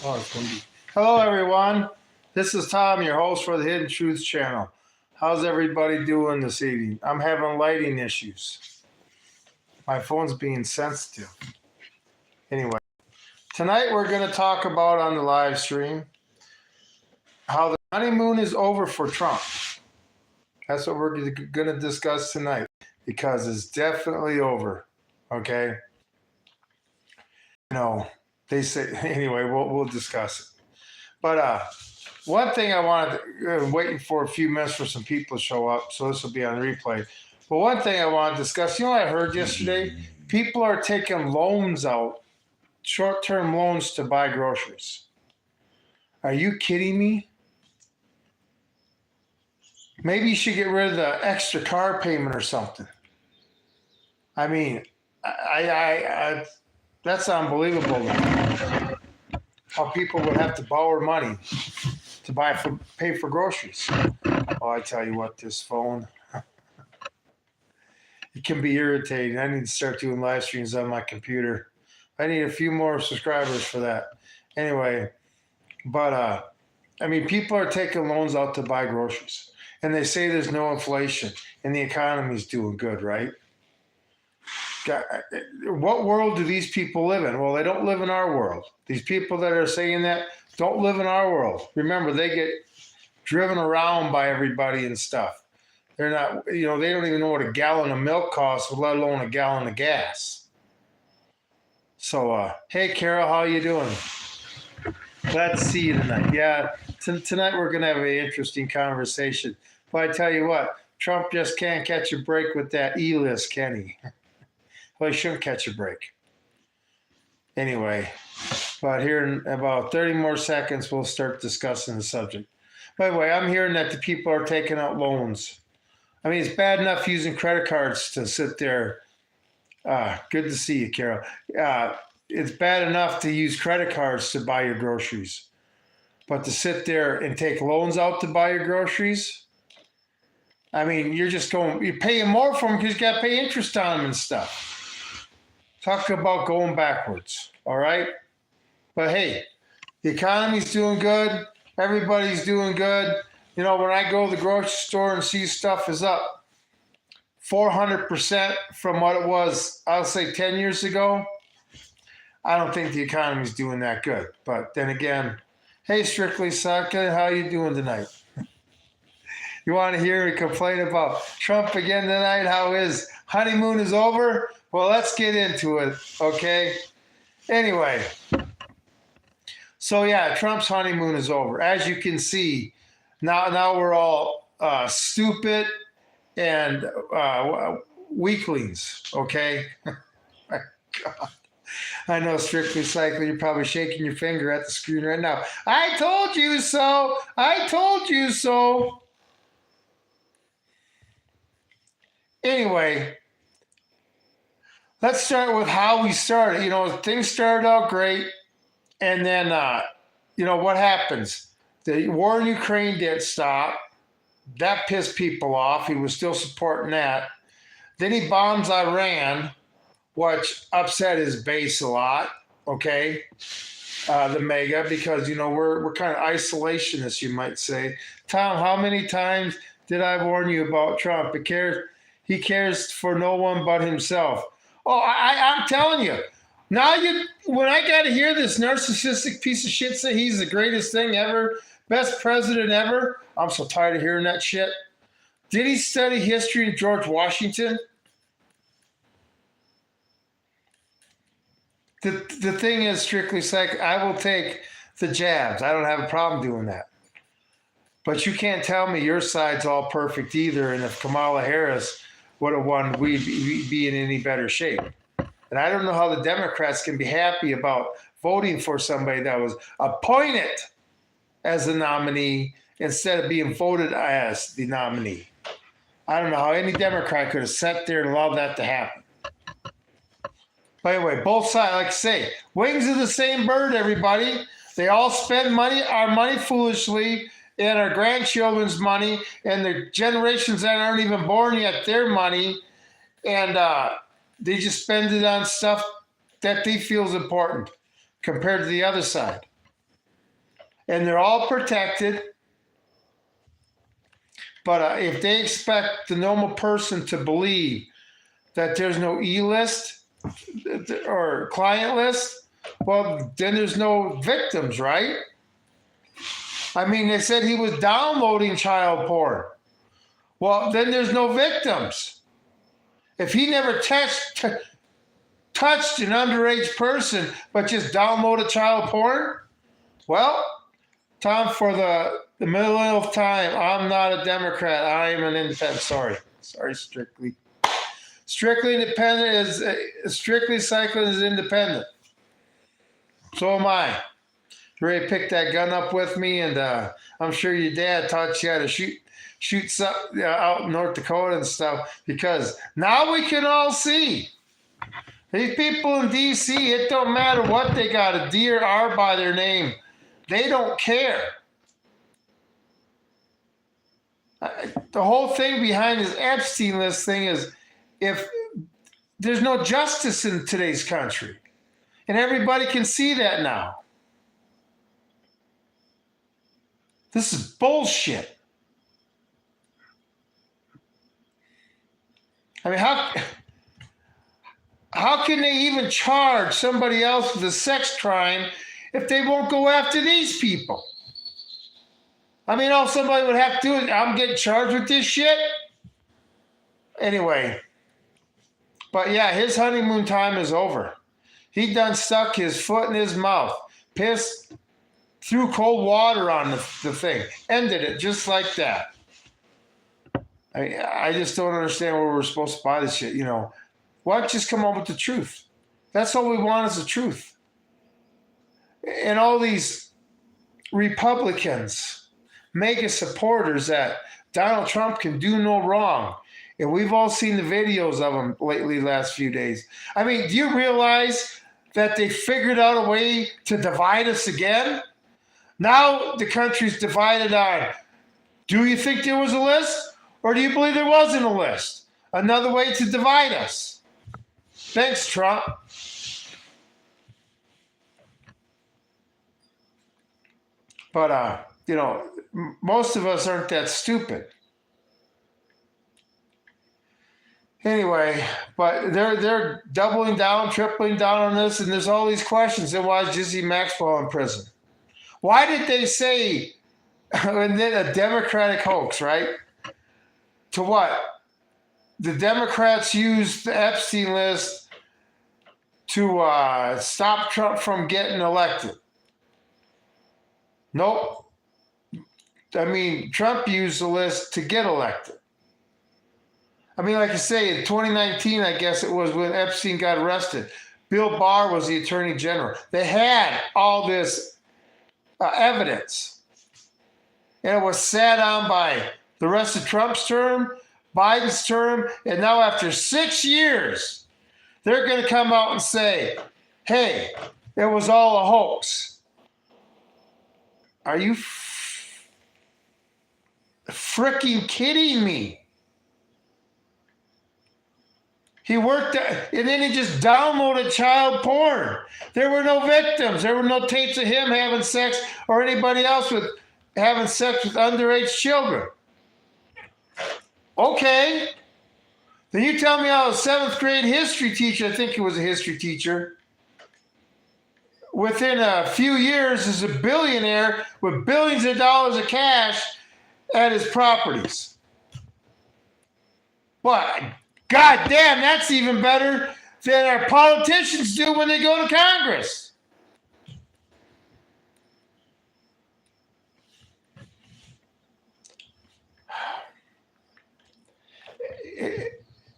Oh, it's gonna be. Hello, everyone. This is Tom, your host for the Hidden Truths channel. How's everybody doing this evening? I'm having lighting issues. My phone's being sensitive. Anyway, tonight we're going to talk about on the live stream how the honeymoon is over for Trump. That's what we're going to discuss tonight because it's definitely over. Okay. They say anyway. We'll discuss it. But one thing I wanted, waiting for a few minutes for some people to show up, so this will be on replay. But one thing I want to discuss, what I heard yesterday? People are taking loans out, short-term loans to buy groceries. Are you kidding me? Maybe you should get rid of the extra car payment or something. I mean, I that's unbelievable. How people would have to borrow money to pay for groceries. Oh, I tell you what, this phone, it can be irritating. I need to start doing live streams on my computer. I need a few more subscribers for that. Anyway, but people are taking loans out to buy groceries. And they say there's no inflation and the economy's doing good, right? What world do these people live in? Well, they don't live in our world. These people that are saying that don't live in our world. Remember, they get driven around by everybody and stuff. They're not, they don't even know what a gallon of milk costs, let alone a gallon of gas. So, hey, Carol, how you doing? Glad to see you tonight. Yeah, tonight we're going to have an interesting conversation. But I tell you what, Trump just can't catch a break with that E-list, can he? Well, he shouldn't catch a break. Anyway, but here in about 30 more seconds, we'll start discussing the subject. By the way, I'm hearing that the people are taking out loans. I mean, it's bad enough using credit cards to sit there. Good to see you, Carol. It's bad enough to use credit cards to buy your groceries. But to sit there and take loans out to buy your groceries, I mean, you're paying more for them because you got to pay interest on them and stuff. Talk about going backwards, all right? But hey, the economy's doing good. Everybody's doing good. When I go to the grocery store and see stuff is up 400% from what it was, I'll say 10 years ago, I don't think the economy's doing that good. But then again, hey, Strictly Saka, how you doing tonight? You want to hear me complain about Trump again tonight? How his honeymoon is over? Well, let's get into it, okay? Anyway, so yeah, Trump's honeymoon is over. As you can see, now we're all stupid and weaklings, okay? My God. I know, Strictly Cycling, you're probably shaking your finger at the screen right now. I told you so. I told you so. Anyway, let's start with how we started. Things started out great. And then, what happens? The war in Ukraine did stop. That pissed people off. He was still supporting that. Then he bombs Iran, which upset his base a lot, okay? The mega, because, we're kind of isolationists, you might say. Tom, how many times did I warn you about Trump? He cares for no one but himself. Oh, I'm telling you. Now when I got to hear this narcissistic piece of shit say he's the greatest thing ever, best president ever, I'm so tired of hearing that shit. Did he study history in George Washington? The thing is, Strictly Psych, I will take the jabs. I don't have a problem doing that. But you can't tell me your side's all perfect either, and if Kamala Harris would have won, we'd be in any better shape. And I don't know how the Democrats can be happy about voting for somebody that was appointed as the nominee instead of being voted as the nominee. I don't know how any Democrat could have sat there and allowed that to happen. By the way, both sides, like I say, wings of the same bird, everybody. They all spend our money foolishly, and our grandchildren's money, and the generations that aren't even born yet, their money, and they just spend it on stuff that they feel is important compared to the other side. and they're all protected. But if they expect the normal person to believe that there's no E-list or client list, well, then there's no victims, right? I mean, they said he was downloading child porn. Well, then there's no victims. If he never touched an underage person, but just downloaded child porn, well, time for the millionth time. I'm not a Democrat. I am an independent. Sorry, Strictly. Strictly Independent is Strictly Cycling is independent. So am I. You ready to pick that gun up with me? And I'm sure your dad taught you how to shoot something out in North Dakota and stuff, because now we can all see. These people in D.C., it don't matter what they got, a D or R by their name. They don't care. The whole thing behind this Epstein list thing is, if there's no justice in today's country, and everybody can see that now. This is bullshit. I mean, how can they even charge somebody else with a sex crime if they won't go after these people? I mean, all somebody would have to do is, I'm getting charged with this shit? Anyway. But yeah, his honeymoon time is over. He done stuck his foot in his mouth, pissed, threw cold water on the thing, ended it just like that. I just don't understand where we're supposed to buy this shit, you know. Why don't you just come up with the truth? That's all we want is the truth. And all these Republicans, mega supporters that Donald Trump can do no wrong. And we've all seen the videos of him lately, last few days. I mean, do you realize that they figured out a way to divide us again? Now the country's divided on, do you think there was a list? Or do you believe there wasn't a list? Another way to divide us. Thanks, Trump. But, you know, most of us aren't that stupid. Anyway, but they're doubling down, tripling down on this, and there's all these questions. And why is Jesse Maxwell in prison? Why did they say, and then a Democratic hoax, right? To what? The Democrats used the Epstein list to stop Trump from getting elected. Nope. I mean, Trump used the list to get elected. I mean, like I say, in 2019, I guess it was when Epstein got arrested. Bill Barr was the attorney general. They had all this evidence. And it was sat on by the rest of Trump's term, Biden's term, and now after 6 years, they're going to come out and say, hey, it was all a hoax. Are you freaking kidding me? He worked, and then he just downloaded child porn. There were no victims. There were no tapes of him having sex or anybody else with having sex with underage children. Okay. Then you tell me how a 7th grade history teacher, I think he was a history teacher, within a few years is a billionaire with billions of dollars of cash at his properties. But God damn, that's even better than our politicians do when they go to Congress.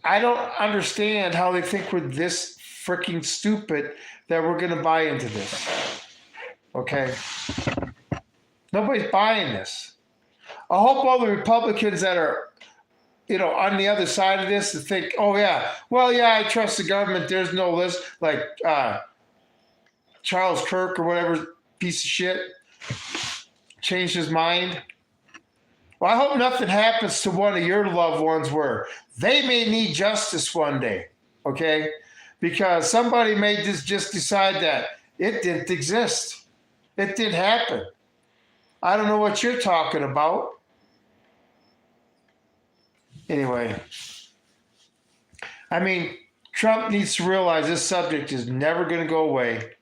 I don't understand how they think we're this freaking stupid that we're going to buy into this. Okay? Nobody's buying this. I hope all the Republicans that are, you know, on the other side of this to think, oh, yeah, well, yeah, I trust the government. There's no list, like Charles Kirk or whatever piece of shit changed his mind. Well, I hope nothing happens to one of your loved ones where they may need justice one day, okay? Because somebody may just decide that it didn't exist. It didn't happen. I don't know what you're talking about. Anyway, I mean, Trump needs to realize this subject is never going to go away.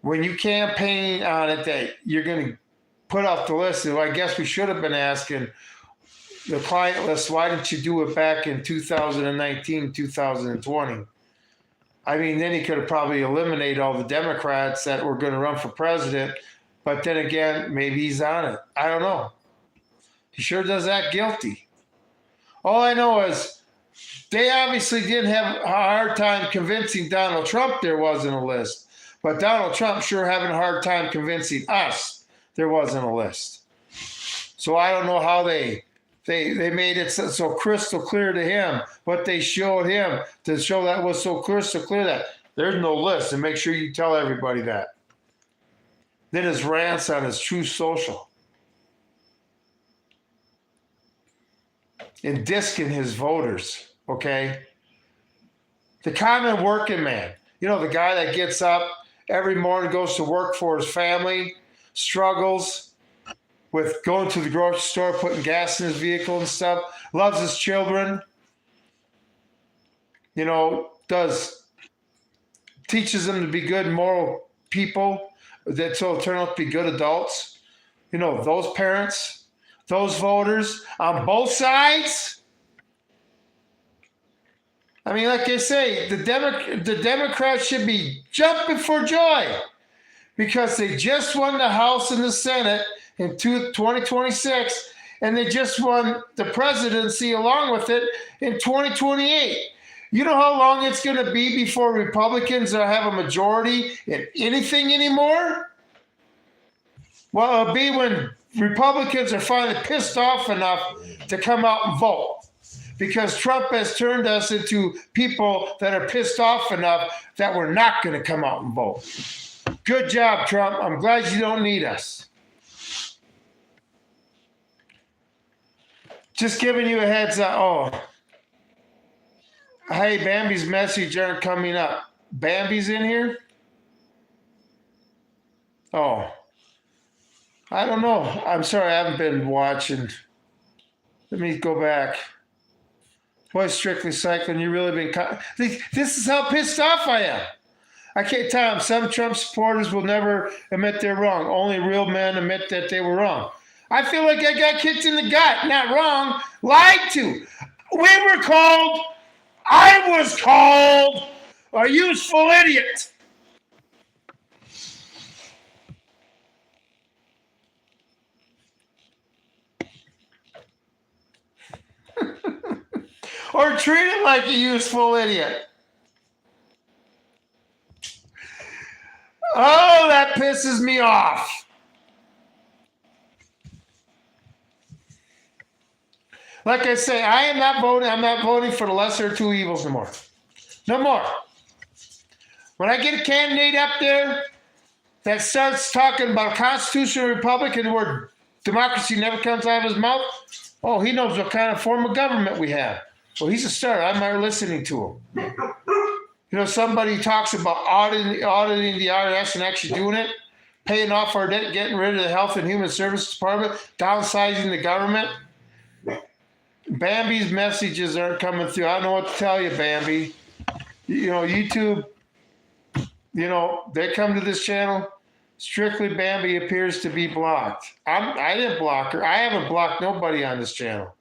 When you campaign on it that you're going to put off the list, I guess we should have been asking the client list, why didn't you do it back in 2019, 2020? I mean, then he could have probably eliminated all the Democrats that were going to run for president. But then again, maybe he's on it. I don't know. He sure does act guilty. All I know is they obviously didn't have a hard time convincing Donald Trump there wasn't a list. But Donald Trump sure having a hard time convincing us there wasn't a list. So I don't know how they made it so crystal clear to him, what they showed him to show that was so crystal clear that there's no list, and make sure you tell everybody that. Then his rants on his True Social. And disking his voters, okay? The common working man, the guy that gets up every morning, goes to work for his family, struggles with going to the grocery store, putting gas in his vehicle and stuff, loves his children, teaches them to be good moral people, that so turn out to be good adults. Those parents, those voters on both sides. I mean, like I say, the Democrats should be jumping for joy because they just won the House and the Senate in 2026, and they just won the presidency along with it in 2028. You know how long it's going to be before Republicans have a majority in anything anymore? Well, it'll be when Republicans are finally pissed off enough to come out and vote. Because Trump has turned us into people that are pissed off enough that we're not going to come out and vote. Good job, Trump. I'm glad you don't need us. Just giving you a heads up. Oh, hey, Bambi's message aren't coming up. Bambi's in here? Oh, I don't know. I'm sorry, I haven't been watching. Let me go back. Boy, Strictly Cycling, you really been... This is how pissed off I am. I can't tell them. Some Trump supporters will never admit they're wrong. Only real men admit that they were wrong. I feel like I got kicked in the gut. Not wrong. Lied to. I was called a useful idiot. Or treated like a useful idiot. Oh, that pisses me off. Like I say, I am not voting. I'm not voting for the lesser of two evils no more. No more. When I get a candidate up there that starts talking about a constitutional republic and the word democracy never comes out of his mouth, oh, he knows what kind of form of government we have. Well, he's a start. I'm not listening to him. Somebody talks about auditing the IRS and actually doing it, paying off our debt, getting rid of the Health and Human Services Department, downsizing the government. Bambi's messages aren't coming through. I don't know what to tell you, Bambi. YouTube, they come to this channel. Strictly Bambi appears to be blocked. I didn't block her. I haven't blocked nobody on this channel.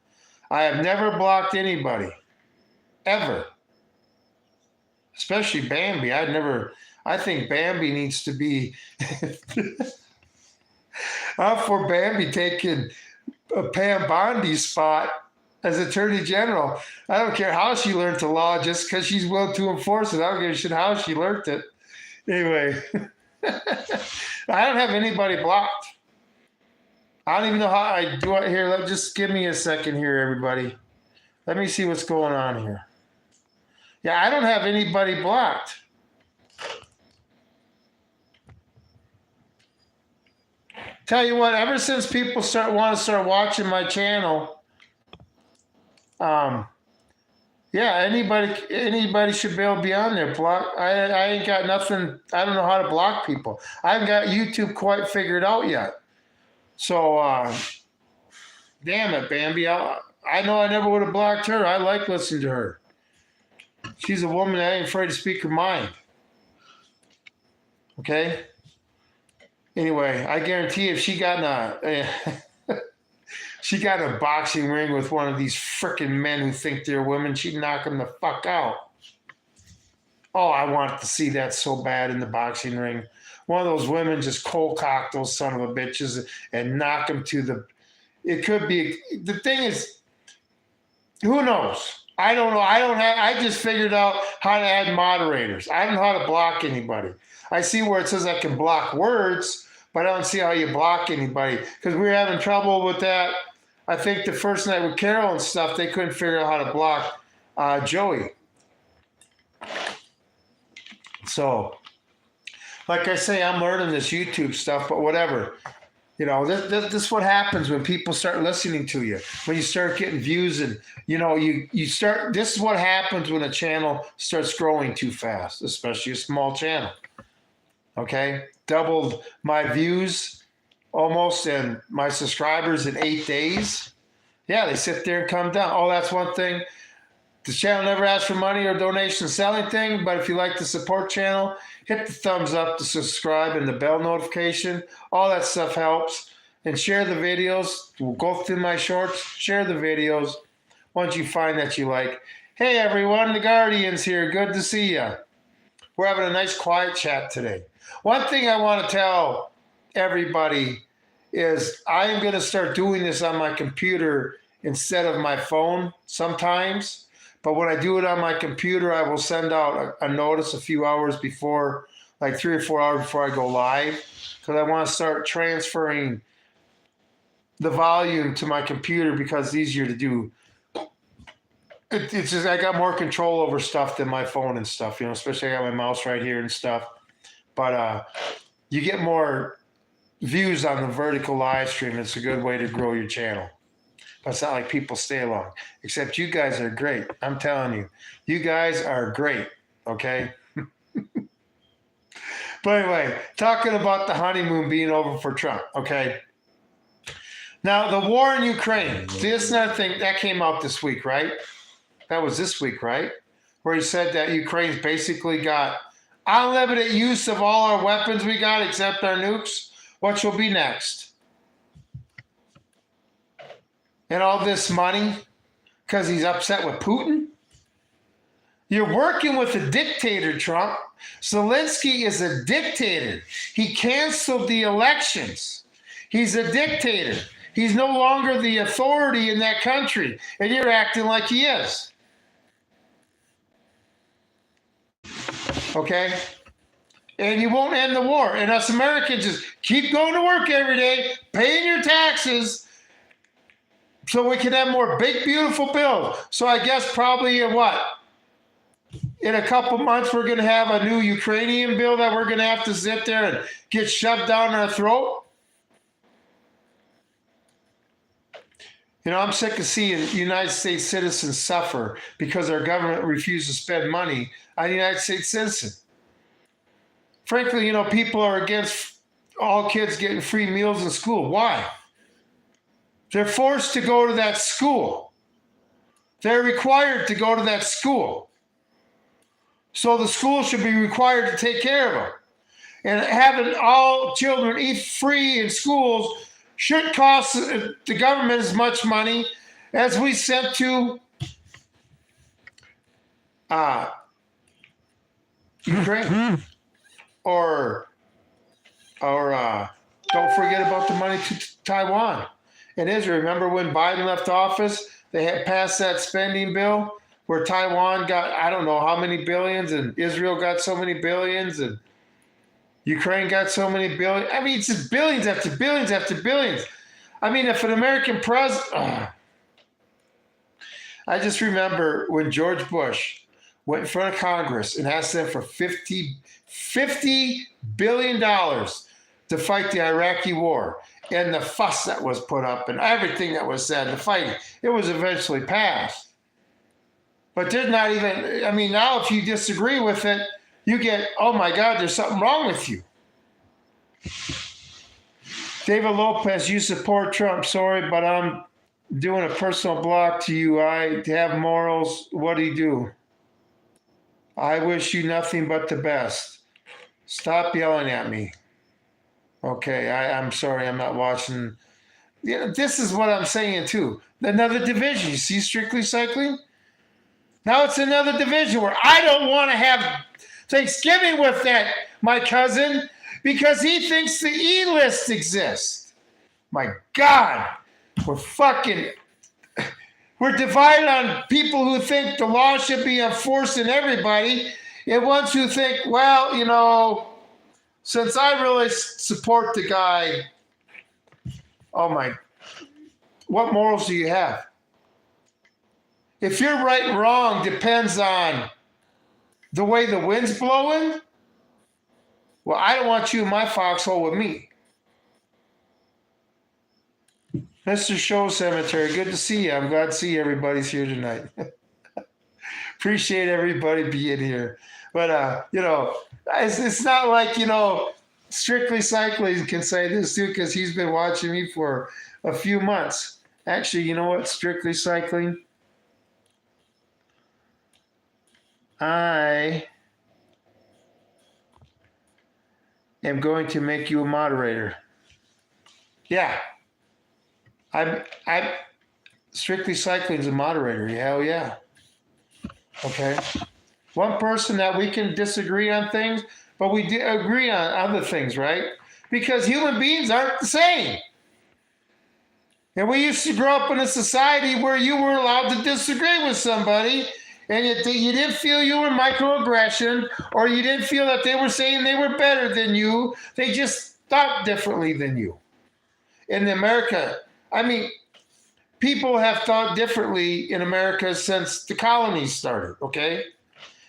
I have never blocked anybody. Ever. Especially Bambi. I think Bambi needs to be... I'm for Bambi taking Pam Bondi's spot as Attorney General. I don't care how she learned the law just because she's willing to enforce it. I don't give a shit how she learned it. Anyway, I don't have anybody blocked. I don't even know how I do it here. Just give me a second here, everybody. Let me see what's going on here. Yeah, I don't have anybody blocked. Tell you what, ever since people want to start watching my channel, anybody should be able to be on there. I ain't got nothing. I don't know how to block people. I haven't got YouTube quite figured out yet. So, damn it, Bambi. I know I never would have blocked her. I like listening to her. She's a woman that ain't afraid to speak her mind. Okay? Anyway, I guarantee if she got in a boxing ring with one of these frickin' men who think they're women, she'd knock them the fuck out. Oh, I want to see that so bad in the boxing ring. One of those women just cold cock those son of a bitches and knock them to the. It could be. The thing is, who knows? I don't know. I just figured out how to add moderators. I don't know how to block anybody. I see where it says I can block words, but I don't see how you block anybody because we were having trouble with that. I think the first night with Carol and stuff, they couldn't figure out how to block Joey. So, like I say, I'm learning this YouTube stuff, but whatever. You know, this is what happens when people start listening to you. When you start getting views and, you know, you start, this is what happens when a channel starts growing too fast, especially a small channel. Okay? Doubled my views almost and my subscribers in 8 days. Yeah, they sit there and come down. Oh, that's one thing. The channel never asks for money or donations, selling thing, but if you like the support channel, hit the thumbs up to subscribe and the bell notification. All that stuff helps. And share the videos. We'll go through my shorts. Share the videos once you find that you like. Hey, everyone, the Guardian's here. Good to see you. We're having a nice quiet chat today. One thing I want to tell everybody is I am going to start doing this on my computer instead of my phone sometimes. But when I do it on my computer, I will send out a notice a few hours before, like 3 or 4 hours before I go live, because I want to start transferring the volume to my computer because it's easier to do. It's just I got more control over stuff than my phone and stuff, you know, especially I got my mouse right here and stuff. But you get more views on the vertical live stream. It's a good way to grow your channel. But it's not like people stay long. Except you guys are great. I'm telling you. You guys are great. Okay? But anyway, talking about the honeymoon being over for Trump. Okay? Now, the war in Ukraine. This is another thing. That came out this week, right? That was this week, right? Where he said that Ukraine's basically got unlimited use of all our weapons we got except our nukes. What will be next? And all this money because he's upset with Putin? You're working with a dictator, Trump. Zelensky is a dictator. He canceled the elections. He's a dictator. He's no longer the authority in that country, and you're acting like he is. Okay? And you won't end the war. And us Americans just keep going to work every day, paying your taxes, so we can have more big, beautiful bills. So I guess probably in a couple months, we're going to have a new Ukrainian bill that we're going to have to sit there and get shoved down our throat. You know, I'm sick of seeing United States citizens suffer because our government refuses to spend money on a United States citizen. Frankly, you know, people are against all kids getting free meals in school. Why? They're forced to go to that school. They're required to go to that school. So the school should be required to take care of them. And having all children eat free in schools should cost the government as much money as we sent to Ukraine. Or don't forget about the money to Taiwan. And Israel, remember when Biden left office, they had passed that spending bill where Taiwan got, I don't know how many billions, and Israel got so many billions, and Ukraine got so many billions. I mean, it's just billions after billions after billions. I mean, if an American president, I just remember when George Bush went in front of Congress and asked them for $50 billion to fight the Iraqi war. And the fuss that was put up and everything that was said, the fighting, it was eventually passed. But there's not even, I mean, now if you disagree with it, you get, oh my God, there's something wrong with you. David Lopez, you support Trump. Sorry, but I'm doing a personal block to you. I have morals. What do you do? I wish you nothing but the best. Stop yelling at me. Okay, I'm sorry, I'm not watching. This is what I'm saying too. Another division. You see Strictly Cycling? Now it's another division where I don't want to have Thanksgiving with that, my cousin, because he thinks the E-list exists. My God, we're divided on people who think the law should be enforced in everybody, and ones who think, well, since I really support the guy, what morals do you have? If you're right and wrong depends on the way the wind's blowing, well, I don't want you in my foxhole with me. Mr. Show Cemetery, good to see you. I'm glad to see everybody's here tonight. Appreciate everybody being here. But, it's not like, Strictly Cycling can say this too, because he's been watching me for a few months. Actually, you know what, Strictly Cycling? I am going to make you a moderator. Yeah. I'm Strictly Cycling is a moderator. Hell yeah. Okay. One person that we can disagree on things, but we do agree on other things, right? Because human beings aren't the same. And we used to grow up in a society where you were allowed to disagree with somebody, and you didn't feel you were microaggression, or you didn't feel that they were saying they were better than you. They just thought differently than you. In America, people have thought differently in America since the colonies started, okay?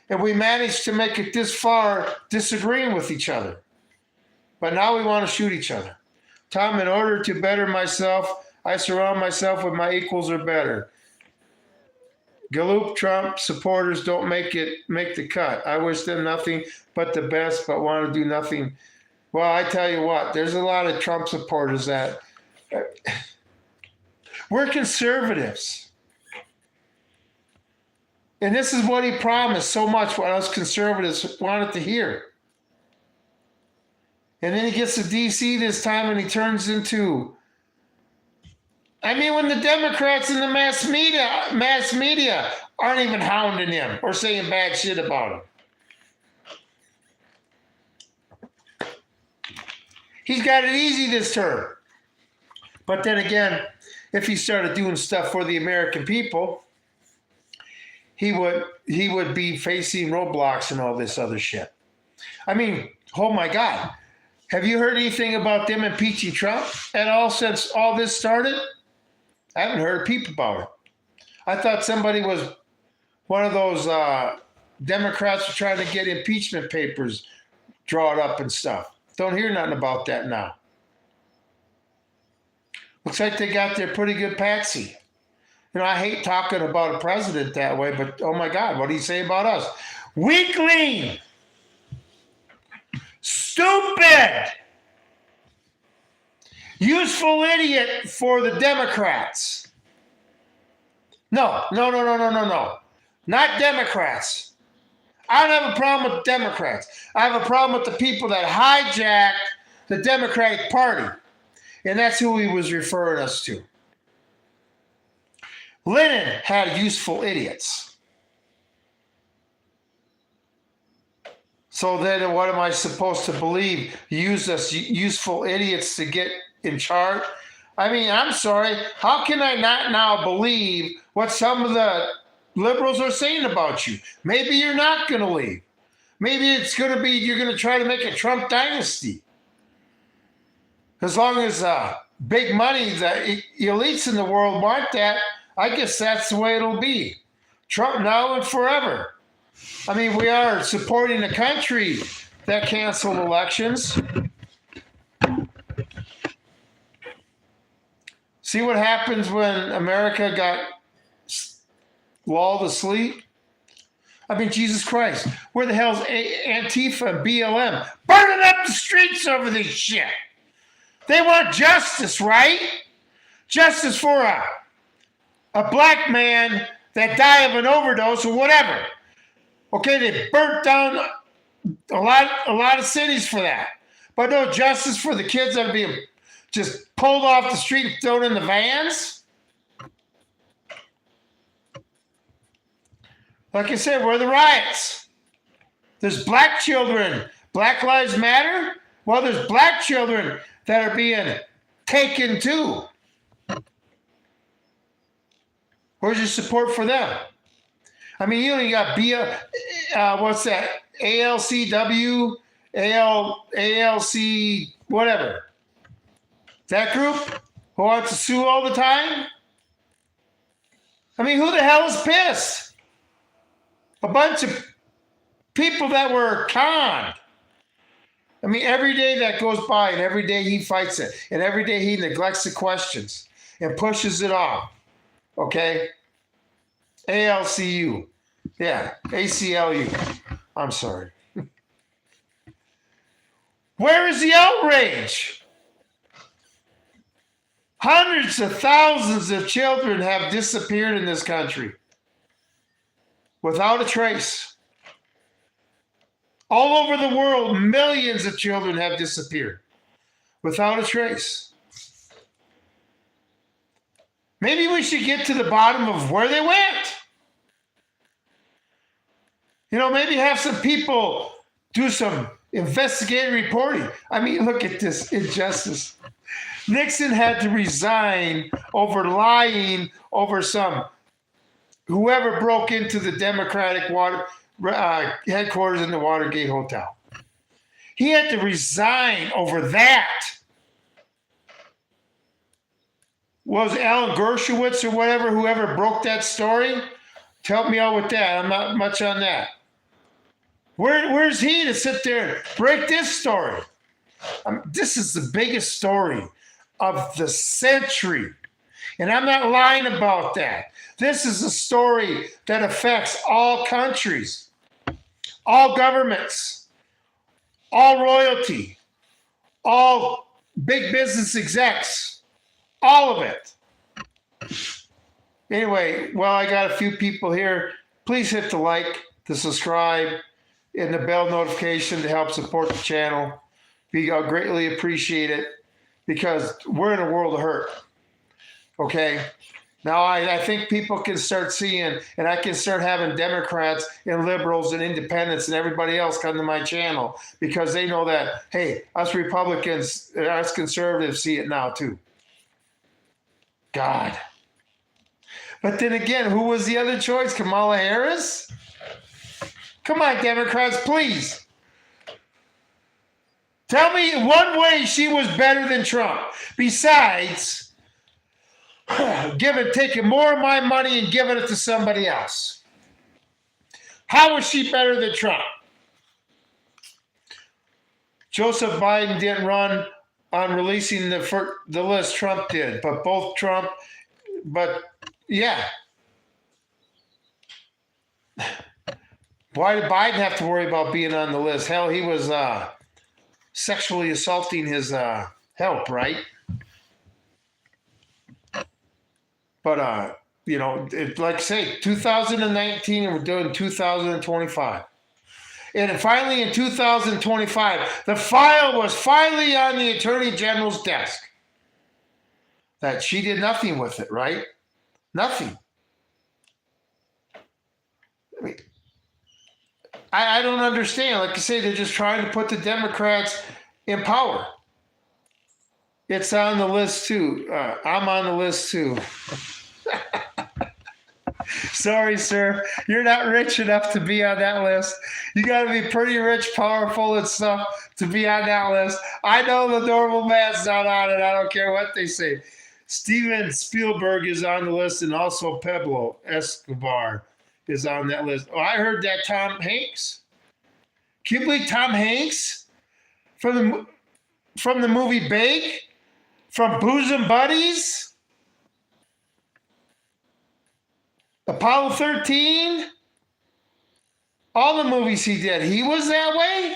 And we managed to make it this far disagreeing with each other. But now we want to shoot each other. Tom, in order to better myself, I surround myself with my equals or better. Gallup Trump supporters don't make the cut. I wish them nothing but the best, but want to do nothing. Well, I tell you what, there's a lot of Trump supporters that we're conservatives. And this is what he promised so much, what us conservatives wanted to hear. And then he gets to D.C. this time and he turns into... when the Democrats and the mass media aren't even hounding him or saying bad shit about him. He's got it easy this term. But then again, if he started doing stuff for the American people, he would be facing roadblocks and all this other shit. Oh my God. Have you heard anything about them impeaching Trump at all since all this started? I haven't heard a peep about it. I thought somebody was one of those Democrats were trying to get impeachment papers drawn up and stuff. Don't hear nothing about that now. Looks like they got their pretty good patsy. I hate talking about a president that way, but oh my God, what do you say about us? Weakling! Stupid! Useful idiot for the Democrats. No. Not Democrats. I don't have a problem with Democrats. I have a problem with the people that hijacked the Democratic Party. And that's who he was referring us to. Lenin had useful idiots. So then what am I supposed to believe? Use us useful idiots to get in charge? I'm sorry. How can I not now believe what some of the liberals are saying about you? Maybe you're not going to leave. Maybe it's going to be you're going to try to make a Trump dynasty. As long as big money, the elites in the world want that, I guess that's the way it'll be. Trump now and forever. We are supporting a country that canceled elections. See what happens when America got lulled asleep? Jesus Christ. Where the hell's Antifa and BLM? Burning up the streets over this shit. They want justice, right? Justice for a black man that died of an overdose or whatever. Okay, they burnt down a lot of cities for that. But no justice for the kids that are being just pulled off the street and thrown in the vans? Like I said, where are the riots? There's black children. Black Lives Matter? Well, there's black children that are being taken too. Where's your support for them? I mean, you only got what's that? ALCW, ALC, whatever. That group who wants to sue all the time? I mean, who the hell is pissed? A bunch of people that were conned. I mean, every day that goes by and every day he fights it and every day he neglects the questions and pushes it off. Okay? ALCU. Yeah, ACLU. I'm sorry. Where is the outrage? Hundreds of thousands of children have disappeared in this country without a trace. All over the world, millions of children have disappeared without a trace. Maybe we should get to the bottom of where they went. You know, maybe have some people do some investigative reporting. I mean, look at this injustice. Nixon had to resign over lying over whoever broke into the Democratic headquarters in the Watergate Hotel. He had to resign over that. Was Alan Dershowitz or whatever, whoever broke that story? Help me out with that. I'm not much on that. Where's he to sit there and break this story? This is the biggest story of the century. And I'm not lying about that. This is a story that affects all countries, all governments, all royalty, all big business execs, all of it. Anyway, well, I got a few people here. Please hit the like, the subscribe, and the bell notification to help support the channel. I'll greatly appreciate it because we're in a world of hurt. Okay? Now, I think people can start seeing, and I can start having Democrats and liberals and independents and everybody else come to my channel because they know that, hey, us Republicans, us conservatives see it now too. God. But then again, who was the other choice? Kamala Harris? Come on, Democrats, please. Tell me one way she was better than Trump, besides taking more of my money and giving it to somebody else. How was she better than Trump? Joseph Biden didn't run on releasing the list. Trump did, but yeah. Why did Biden have to worry about being on the list? Hell, he was sexually assaulting his help, right? But, like I say, 2019, and we're doing 2025. And finally in 2025, the file was finally on the Attorney General's desk. That she did nothing with it, right? Nothing. I mean, I don't understand. Like I say, they're just trying to put the Democrats in power. It's on the list too. I'm on the list too. Sorry, sir. You're not rich enough to be on that list. You got to be pretty rich, powerful, and stuff to be on that list. I know the normal man's not on it. I don't care what they say. Steven Spielberg is on the list, and also Pablo Escobar is on that list. Oh, I heard that Tom Hanks. Can you believe Tom Hanks from the movie Big, from Bosom Buddies, Apollo 13, all the movies he did, he was that way?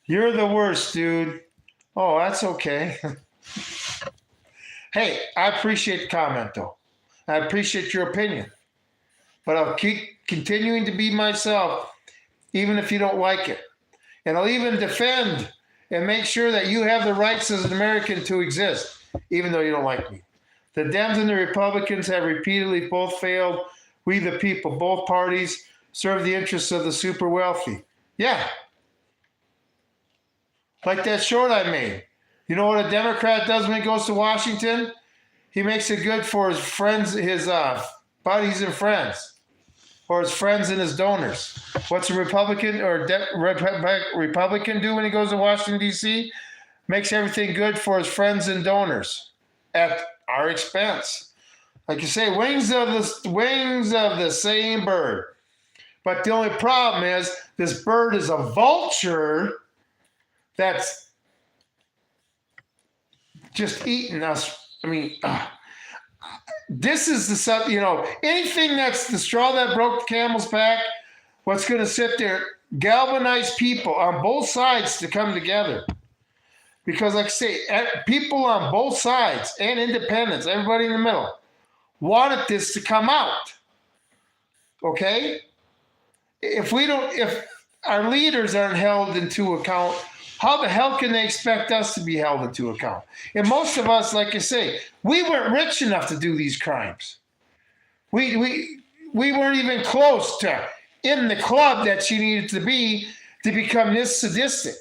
You're the worst, dude. Oh, that's okay. Hey, I appreciate the comment, though. I appreciate your opinion. But I'll keep continuing to be myself, even if you don't like it. And I'll even defend and make sure that you have the rights as an American to exist, even though you don't like me. The Dems and the Republicans have repeatedly both failed. We, the people, both parties, serve the interests of the super wealthy. Yeah. Like that short I made. You know what a Democrat does when he goes to Washington? He makes it good for his friends, his buddies and friends, or his friends and his donors. What's a Republican or Republican do when he goes to Washington, D.C.? Makes everything good for his friends and donors at our expense. Like you say, wings of the same bird. But the only problem is this bird is a vulture that's just eating us. I mean, this is the stuff, anything that's the straw that broke the camel's back, what's going to sit there, galvanize people on both sides to come together. Because, like I say, people on both sides and independents, everybody in the middle, wanted this to come out. Okay? If our leaders aren't held into account, how the hell can they expect us to be held into account? And most of us, like I say, we weren't rich enough to do these crimes. We weren't even close to in the club that she needed to be to become this sadistic.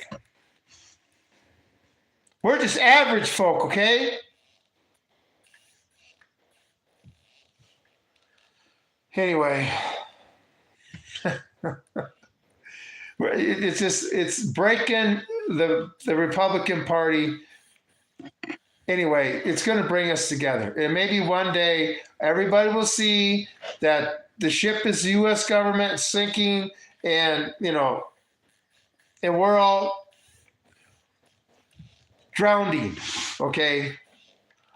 We're just average folk, okay? Anyway, it's breaking the Republican Party. Anyway, it's going to bring us together. And maybe one day everybody will see that the ship is the U.S. government sinking, and and we're all drowning. Okay,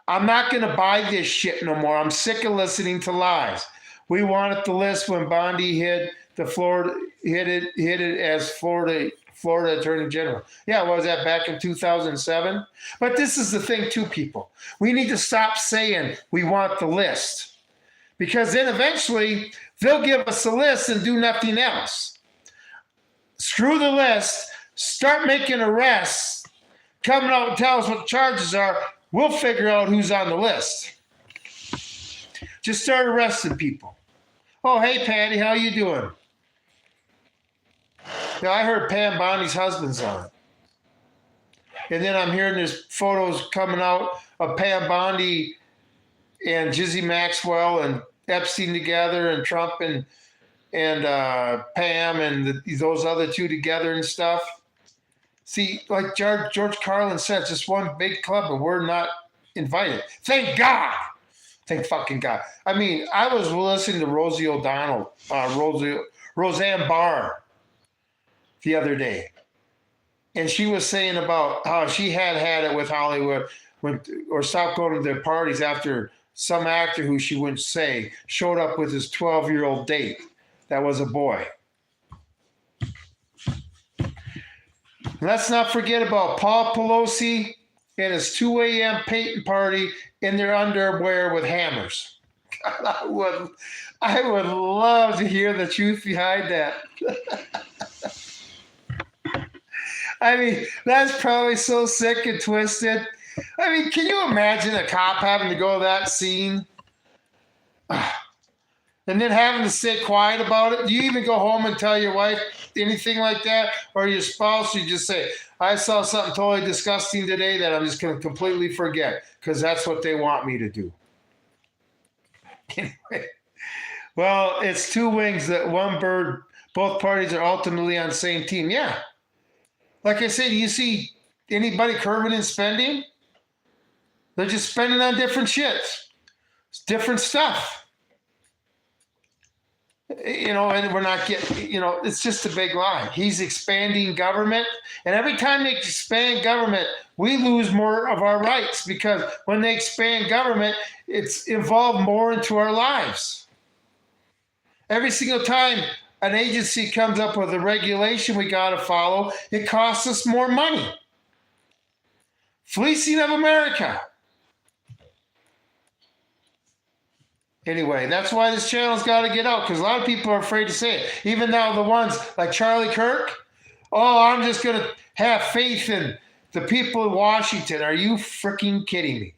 I'm not going to buy this shit no more. I'm sick of listening to lies. We wanted the list when Bondi hit it as Florida Attorney General. Yeah, what was that, back in 2007? But this is the thing too, people. We need to stop saying we want the list, because then eventually they'll give us a list and do nothing else. Screw the list. Start making arrests. Come out and tell us what the charges are. We'll figure out who's on the list. Just start arresting people. Oh, hey, Patty, how you doing? Yeah, I heard Pam Bondi's husband's on it. And then I'm hearing there's photos coming out of Pam Bondi and Jizzy Maxwell and Epstein together, and Trump and Pam and those other two together and stuff. See, like George Carlin said, it's just one big club, and we're not invited. Thank God. Thank fucking God. I mean, I was listening to Rosie O'Donnell, Roseanne Barr the other day. And she was saying about how she had it with Hollywood or stopped going to their parties after some actor who she wouldn't say showed up with his 12-year-old date that was a boy. Let's not forget about Paul Pelosi and his 2 a.m. Peyton party in their underwear with hammers. God, I would love to hear the truth behind that. I mean, that's probably so sick and twisted. I mean, can you imagine a cop having to go to that scene? And then having to stay quiet about it? Do you even go home and tell your wife anything like that? Or your spouse? You just say, I saw something totally disgusting today that I'm just going to completely forget, because that's what they want me to do. Anyway, well, it's two wings that one bird. Both parties are ultimately on the same team. Yeah. Like I said, you see anybody curbing in spending? They're just spending on different shit. It's different stuff. And we're not getting, it's just a big lie. He's expanding government. And every time they expand government, we lose more of our rights, because when they expand government, it's involved more into our lives. Every single time an agency comes up with a regulation we got to follow, it costs us more money. Fleecing of America. Anyway, that's why this channel's got to get out, because a lot of people are afraid to say it. Even now, the ones like Charlie Kirk, oh, I'm just going to have faith in the people in Washington. Are you freaking kidding me?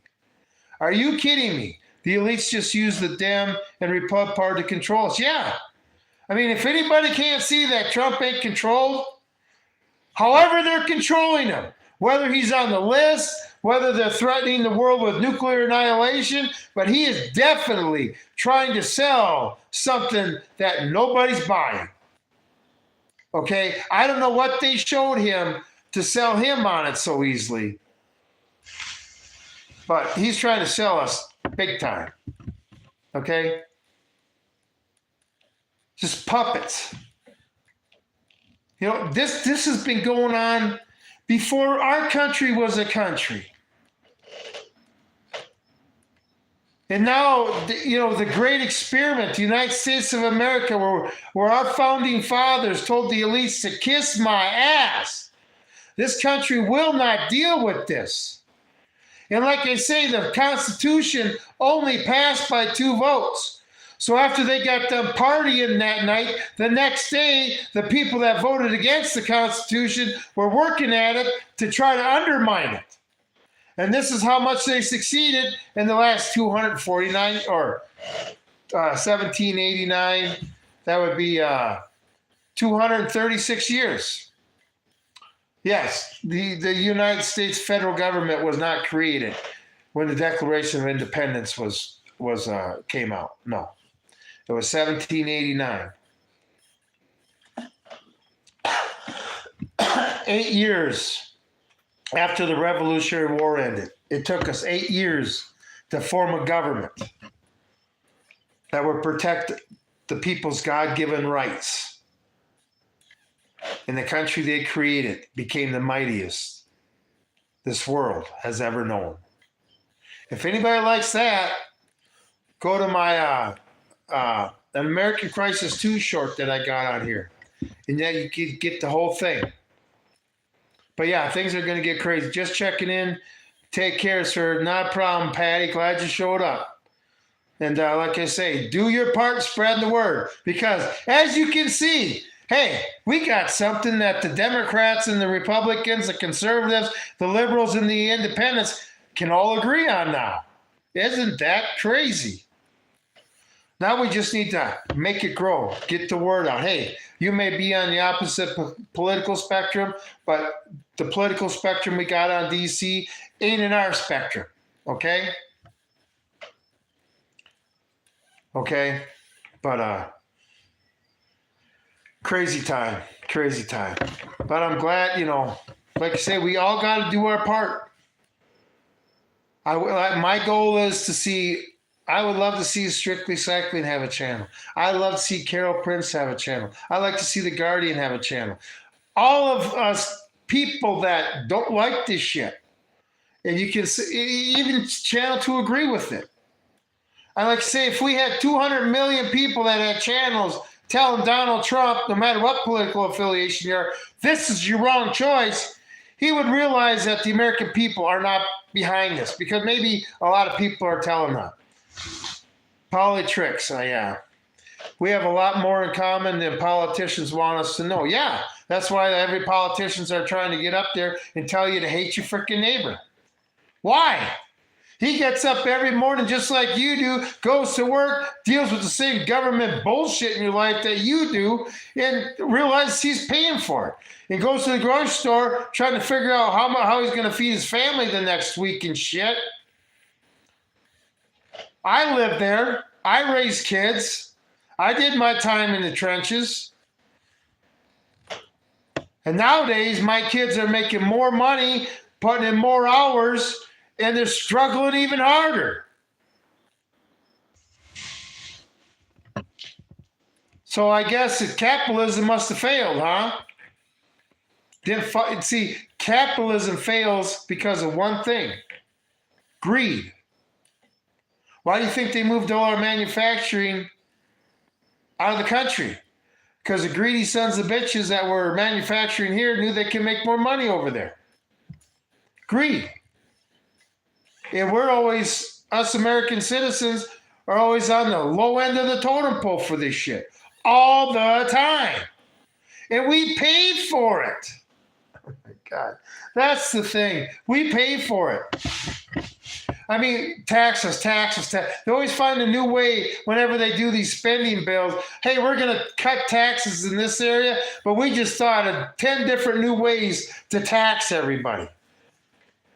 Are you kidding me? The elites just use the Dem and Republican Party to control us. Yeah. I mean, if anybody can't see that Trump ain't controlled, however they're controlling him, whether he's on the list, whether they're threatening the world with nuclear annihilation, but he is definitely trying to sell something that nobody's buying. Okay? I don't know what they showed him to sell him on it so easily, but he's trying to sell us big time. Okay? Just puppets. You know, this has been going on before our country was a country. And now, you know, the great experiment, the United States of America, where our founding fathers told the elites to kiss my ass. This country will not deal with this. And like I say, the Constitution only passed by 2 votes. So after they got done partying that night, the next day, the people that voted against the Constitution were working at it to try to undermine it. And this is how much they succeeded in the last 249 or 1789. That would be 236 years. Yes, the United States federal government was not created when the Declaration of Independence came out. No, it was 1789. 8 years after the Revolutionary War ended. It took us 8 years to form a government that would protect the people's God-given rights. And the country they created became the mightiest this world has ever known. If anybody likes that, go to my An American Crisis 2 short that I got on here. And then you can get the whole thing. But yeah, things are going to get crazy. Just checking in. Take care, sir. Not a problem, Patty. Glad you showed up. And like I say, do your part, spread the word. Because as you can see, hey, we got something that the Democrats and the Republicans, the conservatives, the liberals, and the independents can all agree on now. Isn't that crazy? Now we just need to make it grow, get the word out. Hey, you may be on the opposite political spectrum, but the political spectrum we got on DC ain't in our spectrum, okay? Okay? But crazy time. But I'm glad, you know, like I say, we all got to do our part. My goal is to see, I would love to see Strictly Cycling have a channel. I'd love to see Carol Prince have a channel. I'd like to see The Guardian have a channel. All of us people that don't like this shit, and you can even channel to agree with it. I like to say, if we had 200 million people that had channels telling Donald Trump, no matter what political affiliation you are, this is your wrong choice, he would realize that the American people are not behind this, because maybe a lot of people are telling them. Politics, yeah. We have a lot more in common than politicians want us to know. Yeah, that's why every politicians are trying to get up there and tell you to hate your freaking neighbor. Why? He gets up every morning just like you do, goes to work, deals with the same government bullshit in your life that you do, and realizes he's paying for it. And goes to the grocery store trying to figure out how he's going to feed his family the next week and shit. I lived there. I raised kids. I did my time in the trenches. And nowadays, my kids are making more money, putting in more hours, and they're struggling even harder. So I guess that capitalism must have failed, huh? See, capitalism fails because of one thing: greed. Why do you think they moved all our manufacturing out of the country? Because the greedy sons of bitches that were manufacturing here knew they could make more money over there. Greed. And we're always, us American citizens are always on the low end of the totem pole for this shit all the time. And we pay for it. Oh my God. That's the thing. We pay for it. I mean, taxes. They always find a new way whenever they do these spending bills. Hey, we're going to cut taxes in this area, but we just thought of 10 different new ways to tax everybody.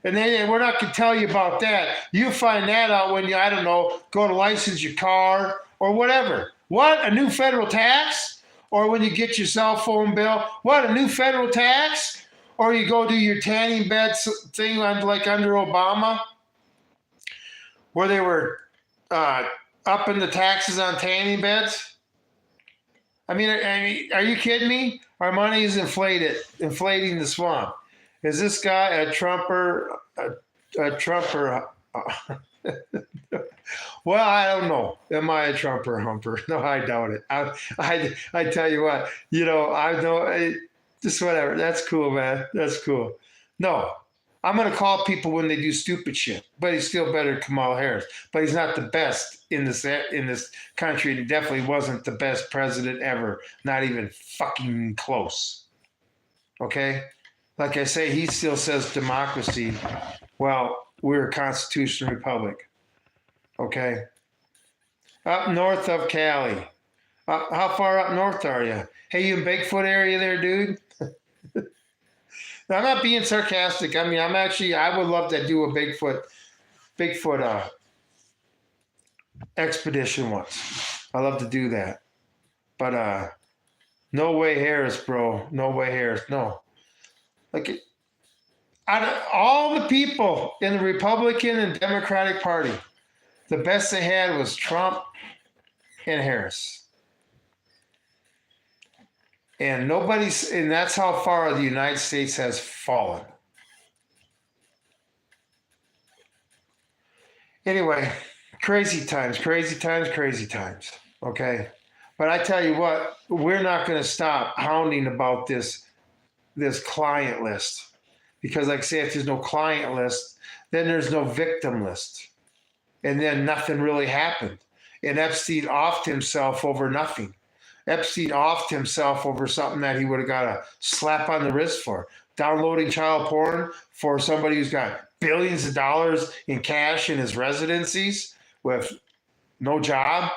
And we're not going to tell you about that. You find that out when you, I don't know, go to license your car or whatever. What? A new federal tax? Or when you get your cell phone bill, what? A new federal tax? Or you go do your tanning bed thing like under Obama, where they were upping the taxes on tanning beds. I mean, are you kidding me? Our money is inflating the swamp. Is this guy a Trumper? A Trumper? Well, I don't know. Am I a Trumper humper? No, I doubt it. I tell you what. I know. Just whatever. That's cool, man. That's cool. No, I'm gonna call people when they do stupid shit. But he's still better than Kamala Harris. But he's not the best in this country. He definitely wasn't the best president ever. Not even fucking close. Okay. Like I say, he still says democracy. Well, we're a constitutional republic. Okay. Up north of Cali. How far up north are you? Hey, you in Bigfoot area there, dude? Now, I'm not being sarcastic. I mean, I would love to do a Bigfoot expedition once. I love to do that. But no way Harris, bro. No way Harris. No. Like, out of all the people in the Republican and Democratic Party, the best they had was Trump and Harris. And that's how far the United States has fallen. Anyway, crazy times. Okay. But I tell you what, we're not going to stop hounding about this client list. Because like I say, if there's no client list, then there's no victim list. And then nothing really happened. And Epstein offed himself over nothing. Epstein offed himself over something that he would have got a slap on the wrist for. Downloading child porn for somebody who's got billions of dollars in cash in his residencies with no job.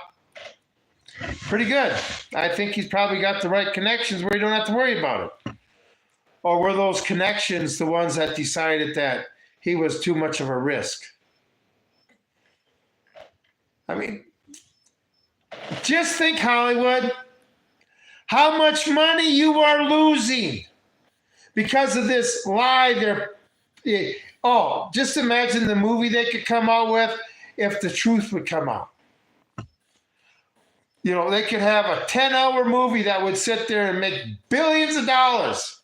Pretty good. I think he's probably got the right connections where you don't have to worry about it. Or were those connections the ones that decided that he was too much of a risk? I mean, just think, Hollywood, how much money you are losing because of this lie. Just imagine the movie they could come out with if the truth would come out. They could have a 10-hour movie that would sit there and make billions of dollars.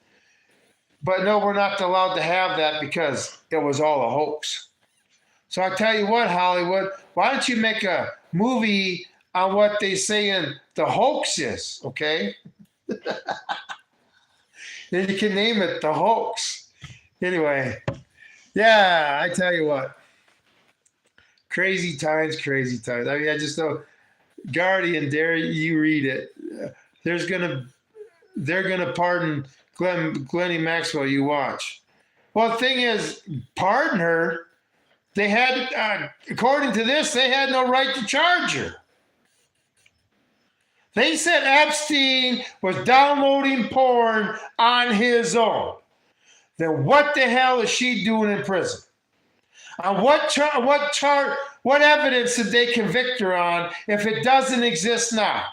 But no, we're not allowed to have that because it was all a hoax. So I tell you what, Hollywood, why don't you make a movie on what they say in the hoax is, okay? Then you can name it The Hoax. Anyway, yeah, I tell you what. Crazy times. I mean, I just know, Guardian, dare you read it. They're gonna pardon Glennie Maxwell, you watch. Well, the thing is, pardon her. They had, according to this, they had no right to charge her. They said Epstein was downloading porn on his own. Then what the hell is she doing in prison? What evidence did they convict her on if it doesn't exist now?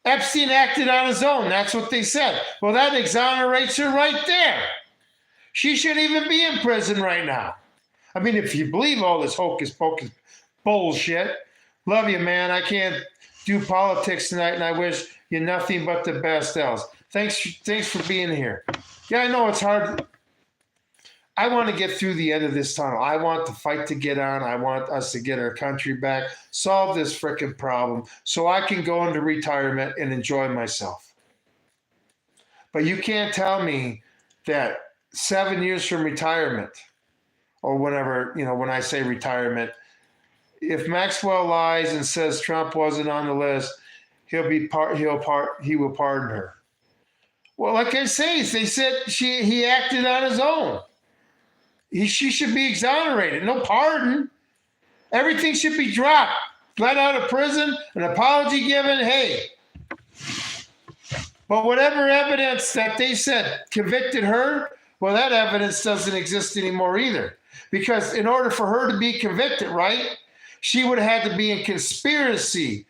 Epstein acted on his own. That's what they said. Well, that exonerates her right there. She shouldn't even be in prison right now. I mean, if you believe all this hocus pocus bullshit, love you, man. I can't do politics tonight, and I wish you nothing but the best else. Thanks for being here. Yeah, I know it's hard. I want to get through the end of this tunnel. I want the fight to get on. I want us to get our country back, solve this frickin' problem so I can go into retirement and enjoy myself. But you can't tell me that 7 years from retirement or whenever, when I say retirement. If Maxwell lies and says Trump wasn't on the list, he will pardon her. Well, like I say, they said he acted on his own. She should be exonerated. No pardon. Everything should be dropped. Let out of prison, an apology given. Hey. But whatever evidence that they said convicted her, well, that evidence doesn't exist anymore either. Because in order for her to be convicted, right, she would have had to be in conspiracy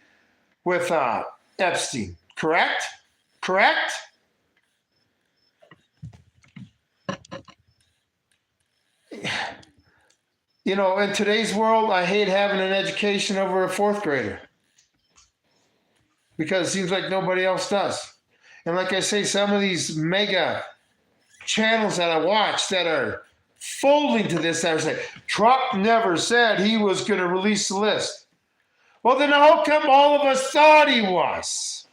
with Epstein. Correct? Correct? In today's world, I hate having an education over a fourth grader because it seems like nobody else does. And like I say, some of these mega channels that I watch that are folding to this, I was like, Trump never said he was going to release the list. Well, then how come all of us thought he was?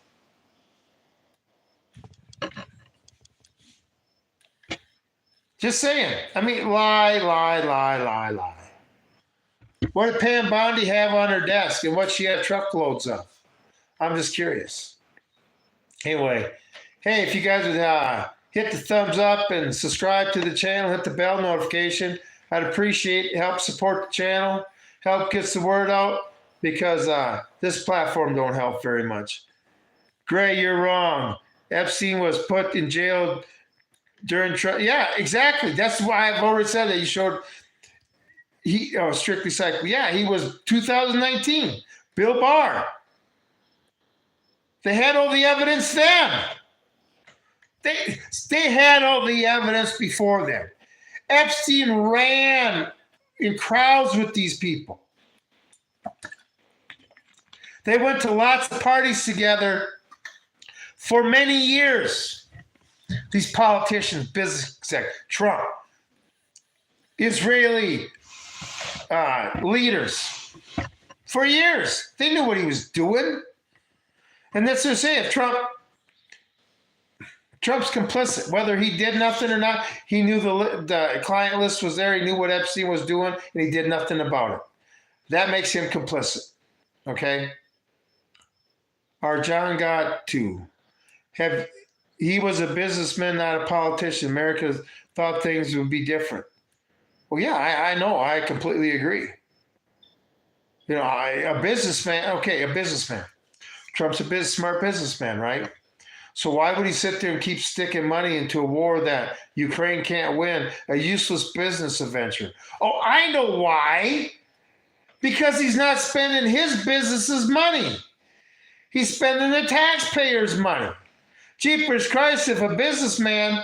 Just saying. I mean, lie. What did Pam Bondi have on her desk and what she had truckloads of? I'm just curious. Anyway, hey, if you guys would hit the thumbs up and subscribe to the channel, hit the bell notification, I'd appreciate it. Help support the channel, help gets the word out, because this platform don't help very much. Gray, you're wrong. Epstein was put in jail during trial. Yeah, exactly. That's why I've already said that. You showed strictly psychic. Yeah, he was 2019. Bill Barr. They had all the evidence then. They had all the evidence before then. Epstein ran in crowds with these people. They went to lots of parties together for many years. These politicians, business executives, Trump, Israeli leaders, for years. They knew what he was doing. And that's to say, if Trump's complicit, whether he did nothing or not, he knew the client list was there, he knew what Epstein was doing, and he did nothing about it. That makes him complicit. Okay? Our John got to he was a businessman, not a politician. America thought things would be different. Well, yeah, I know. I completely agree. A businessman. Okay, a businessman. Trump's a smart businessman, right? So why would he sit there and keep sticking money into a war that Ukraine can't win, a useless business adventure? Oh, I know why. Because he's not spending his business's money. He's spending the taxpayers' money. Jeepers Christ, if a businessman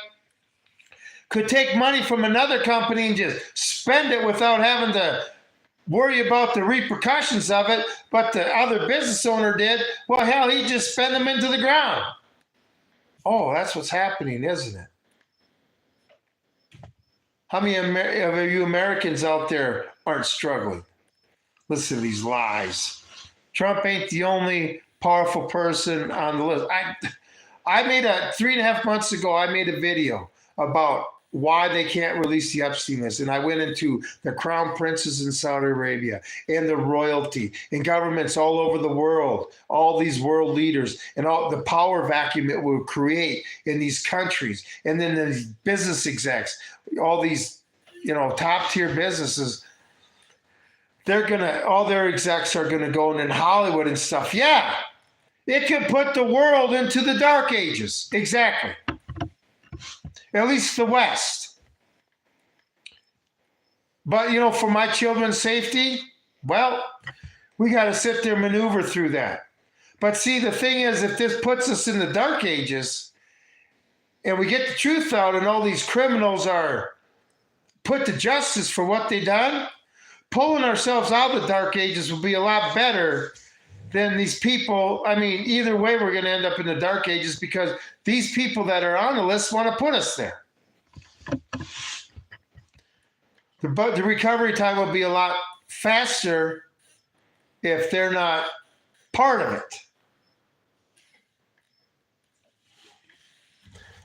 could take money from another company and just spend it without having to worry about the repercussions of it, but the other business owner did, well, hell, he'd just spend them into the ground. Oh, that's what's happening, isn't it? How many of you Americans out there aren't struggling? Listen to these lies. Trump ain't the only powerful person on the list. I made 3.5 months ago, I made a video about why they can't release the Epstein list. And I went into the crown princes in Saudi Arabia and the royalty and governments all over the world, all these world leaders and all the power vacuum it will create in these countries. And then these business execs, all these, top tier businesses, all their execs are going to go in Hollywood and stuff. Yeah, it can put the world into the dark ages. Exactly. At least the West. But, for my children's safety, well, we got to sit there and maneuver through that. But see, the thing is, if this puts us in the dark ages and we get the truth out and all these criminals are put to justice for what they done, pulling ourselves out of the dark ages will be a lot better than these people. I mean, either way, we're going to end up in the dark ages because these people that are on the list want to put us there. The recovery time will be a lot faster if they're not part of it.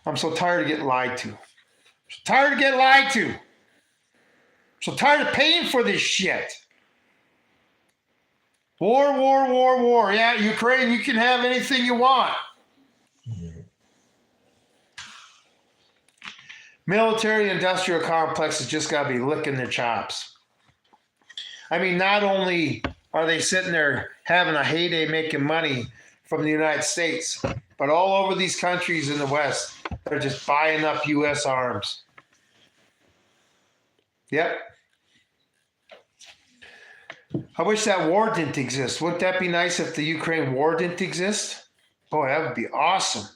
I'm so tired of getting lied to. So tired of paying for this shit. War, war, war, war. Yeah, Ukraine, you can have anything you want. Military industrial complexes just got to be licking their chops. I mean, not only are they sitting there having a heyday making money from the United States, but all over these countries in the West, they're just buying up U.S. arms. Yep. I wish that war didn't exist. Wouldn't that be nice if the Ukraine war didn't exist? Boy, that would be awesome.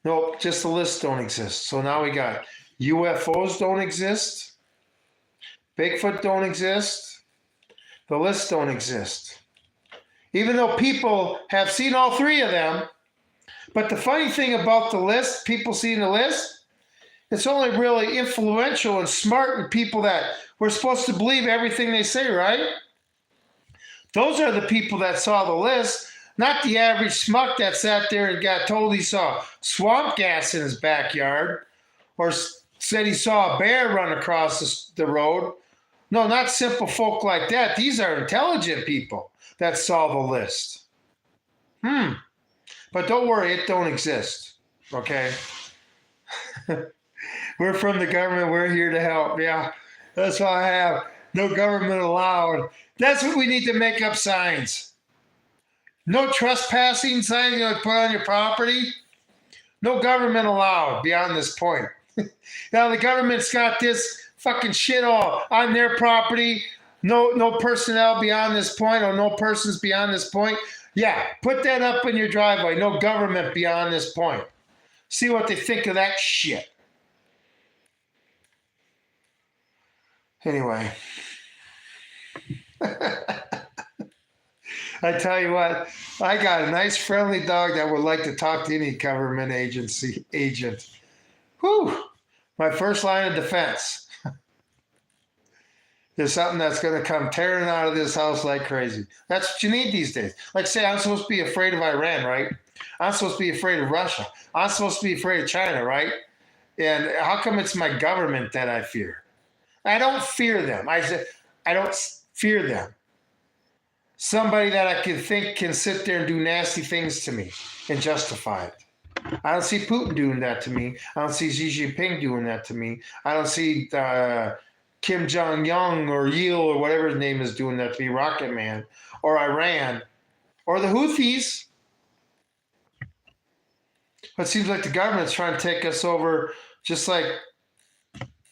Nope, just the lists don't exist. So now we got UFOs don't exist. Bigfoot don't exist. The lists don't exist. Even though people have seen all three of them. But the funny thing about the list, people seeing the list, it's only really influential and smart and people that we're supposed to believe everything they say, right? Those are the people that saw the list. Not the average schmuck that sat there and got told he saw swamp gas in his backyard or said he saw a bear run across the road. No, not simple folk like that. These are intelligent people that saw the list. But don't worry, it don't exist, okay? We're from the government. We're here to help. Yeah, that's all I have. No government allowed. That's what we need to make up signs. No trespassing sign you put on your property. No government allowed beyond this point. Now the government's got this fucking shit all on their property. No personnel beyond this point or no persons beyond this point. Yeah, put that up in your driveway. No government beyond this point. See what they think of that shit. Anyway. I tell you what, I got a nice friendly dog that would like to talk to any government agent. Whew, my first line of defense. There's something that's going to come tearing out of this house like crazy. That's what you need these days. Like say, I'm supposed to be afraid of Iran, right? I'm supposed to be afraid of Russia. I'm supposed to be afraid of China, right? And how come it's my government that I fear? I don't fear them. I don't fear them. Somebody that I can think can sit there and do nasty things to me and justify it. I don't see Putin doing that to me. I don't see Xi Jinping doing that to me. I don't see Kim Jong-un or Yil or whatever his name is doing that to me, Rocket Man, or Iran, or the Houthis. It seems like the government's trying to take us over just like,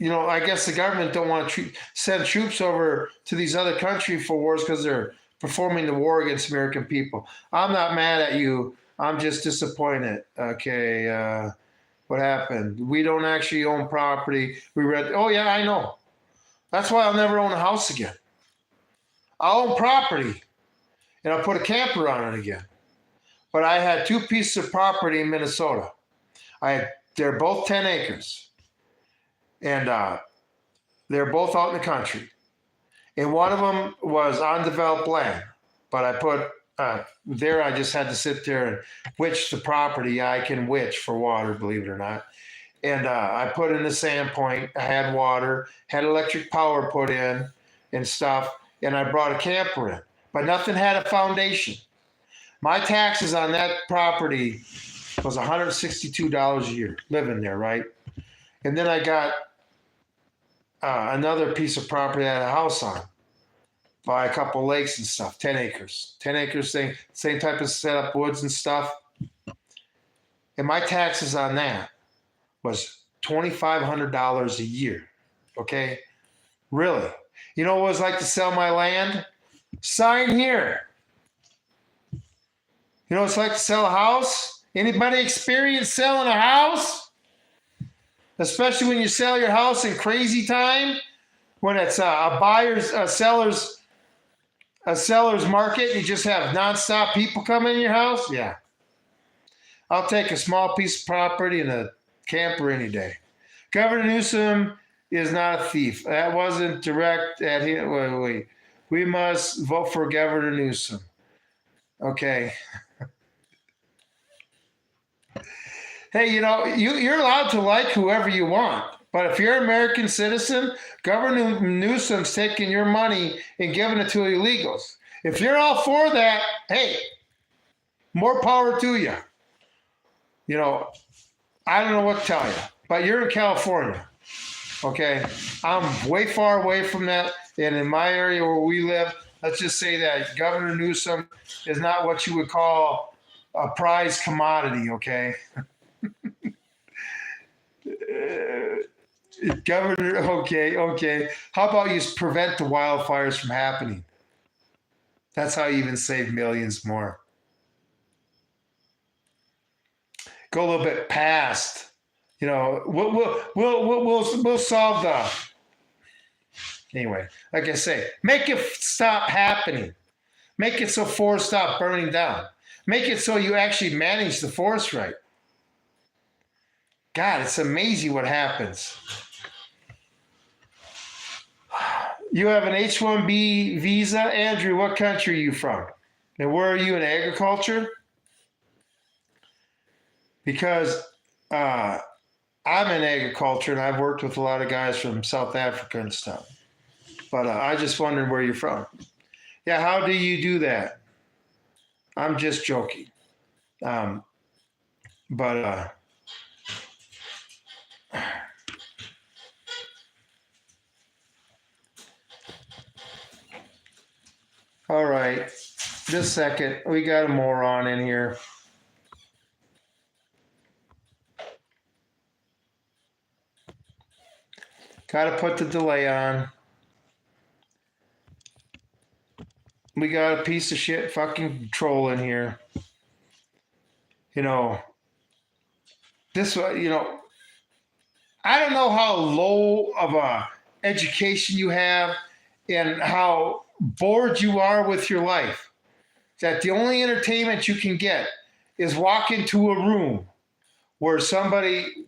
I guess the government don't want to send troops over to these other countries for wars because they're performing the war against American people. I'm not mad at you. I'm just disappointed. Okay, what happened? We don't actually own property. We read, oh yeah, I know. That's why I'll never own a house again. I'll own property and I'll put a camper on it again. But I had 2 pieces of property in Minnesota. They're both 10 acres. And they're both out in the country. And one of them was undeveloped land. But I put, there I just had to sit there and witch the property. I can witch for water, believe it or not. And I put in the sand point. I had water, had electric power put in and stuff. And I brought a camper in. But nothing had a foundation. My taxes on that property was $162 a year living there, right? And then I got another piece of property I had a house on by a couple lakes and stuff, 10 acres. 10 acres, same type of setup, woods and stuff. And my taxes on that was $2,500 a year, okay? Really. You know what it was like to sell my land? Sign here. You know what it's like to sell a house? Anybody experience selling a house? Especially when you sell your house in crazy time, when it's a seller's market, and you just have nonstop people come in your house. Yeah, I'll take a small piece of property and a camper any day. Governor Newsom is not a thief. That wasn't direct at him. Wait. We must vote for Governor Newsom. Okay. Hey, you're allowed to like whoever you want. But if you're an American citizen, Governor Newsom's taking your money and giving it to illegals. If you're all for that, hey, more power to you. You know, I don't know what to tell you, but you're in California, okay? I'm way far away from that, and in my area where we live, let's just say that Governor Newsom is not what you would call a prize commodity, okay? Governor, okay. How about you prevent the wildfires from happening? That's how you even save millions more. Go a little bit past. You know, we'll solve the. Anyway, like I say, make it stop happening. Make it so forests stop burning down. Make it so you actually manage the forest right. God, it's amazing what happens. You have an H-1B visa. Andrew, what country are you from? And where are you in agriculture? Because I'm in agriculture and I've worked with a lot of guys from South Africa and stuff. But I just wondered where you're from. Yeah, how do you do that? I'm just joking. All right, just a second. We got a moron in here. Got to put the delay on. We got a piece of shit fucking troll in here. You know, this, you know, I don't know how low of a education you have and how bored you are with your life. That the only entertainment you can get is walk into a room where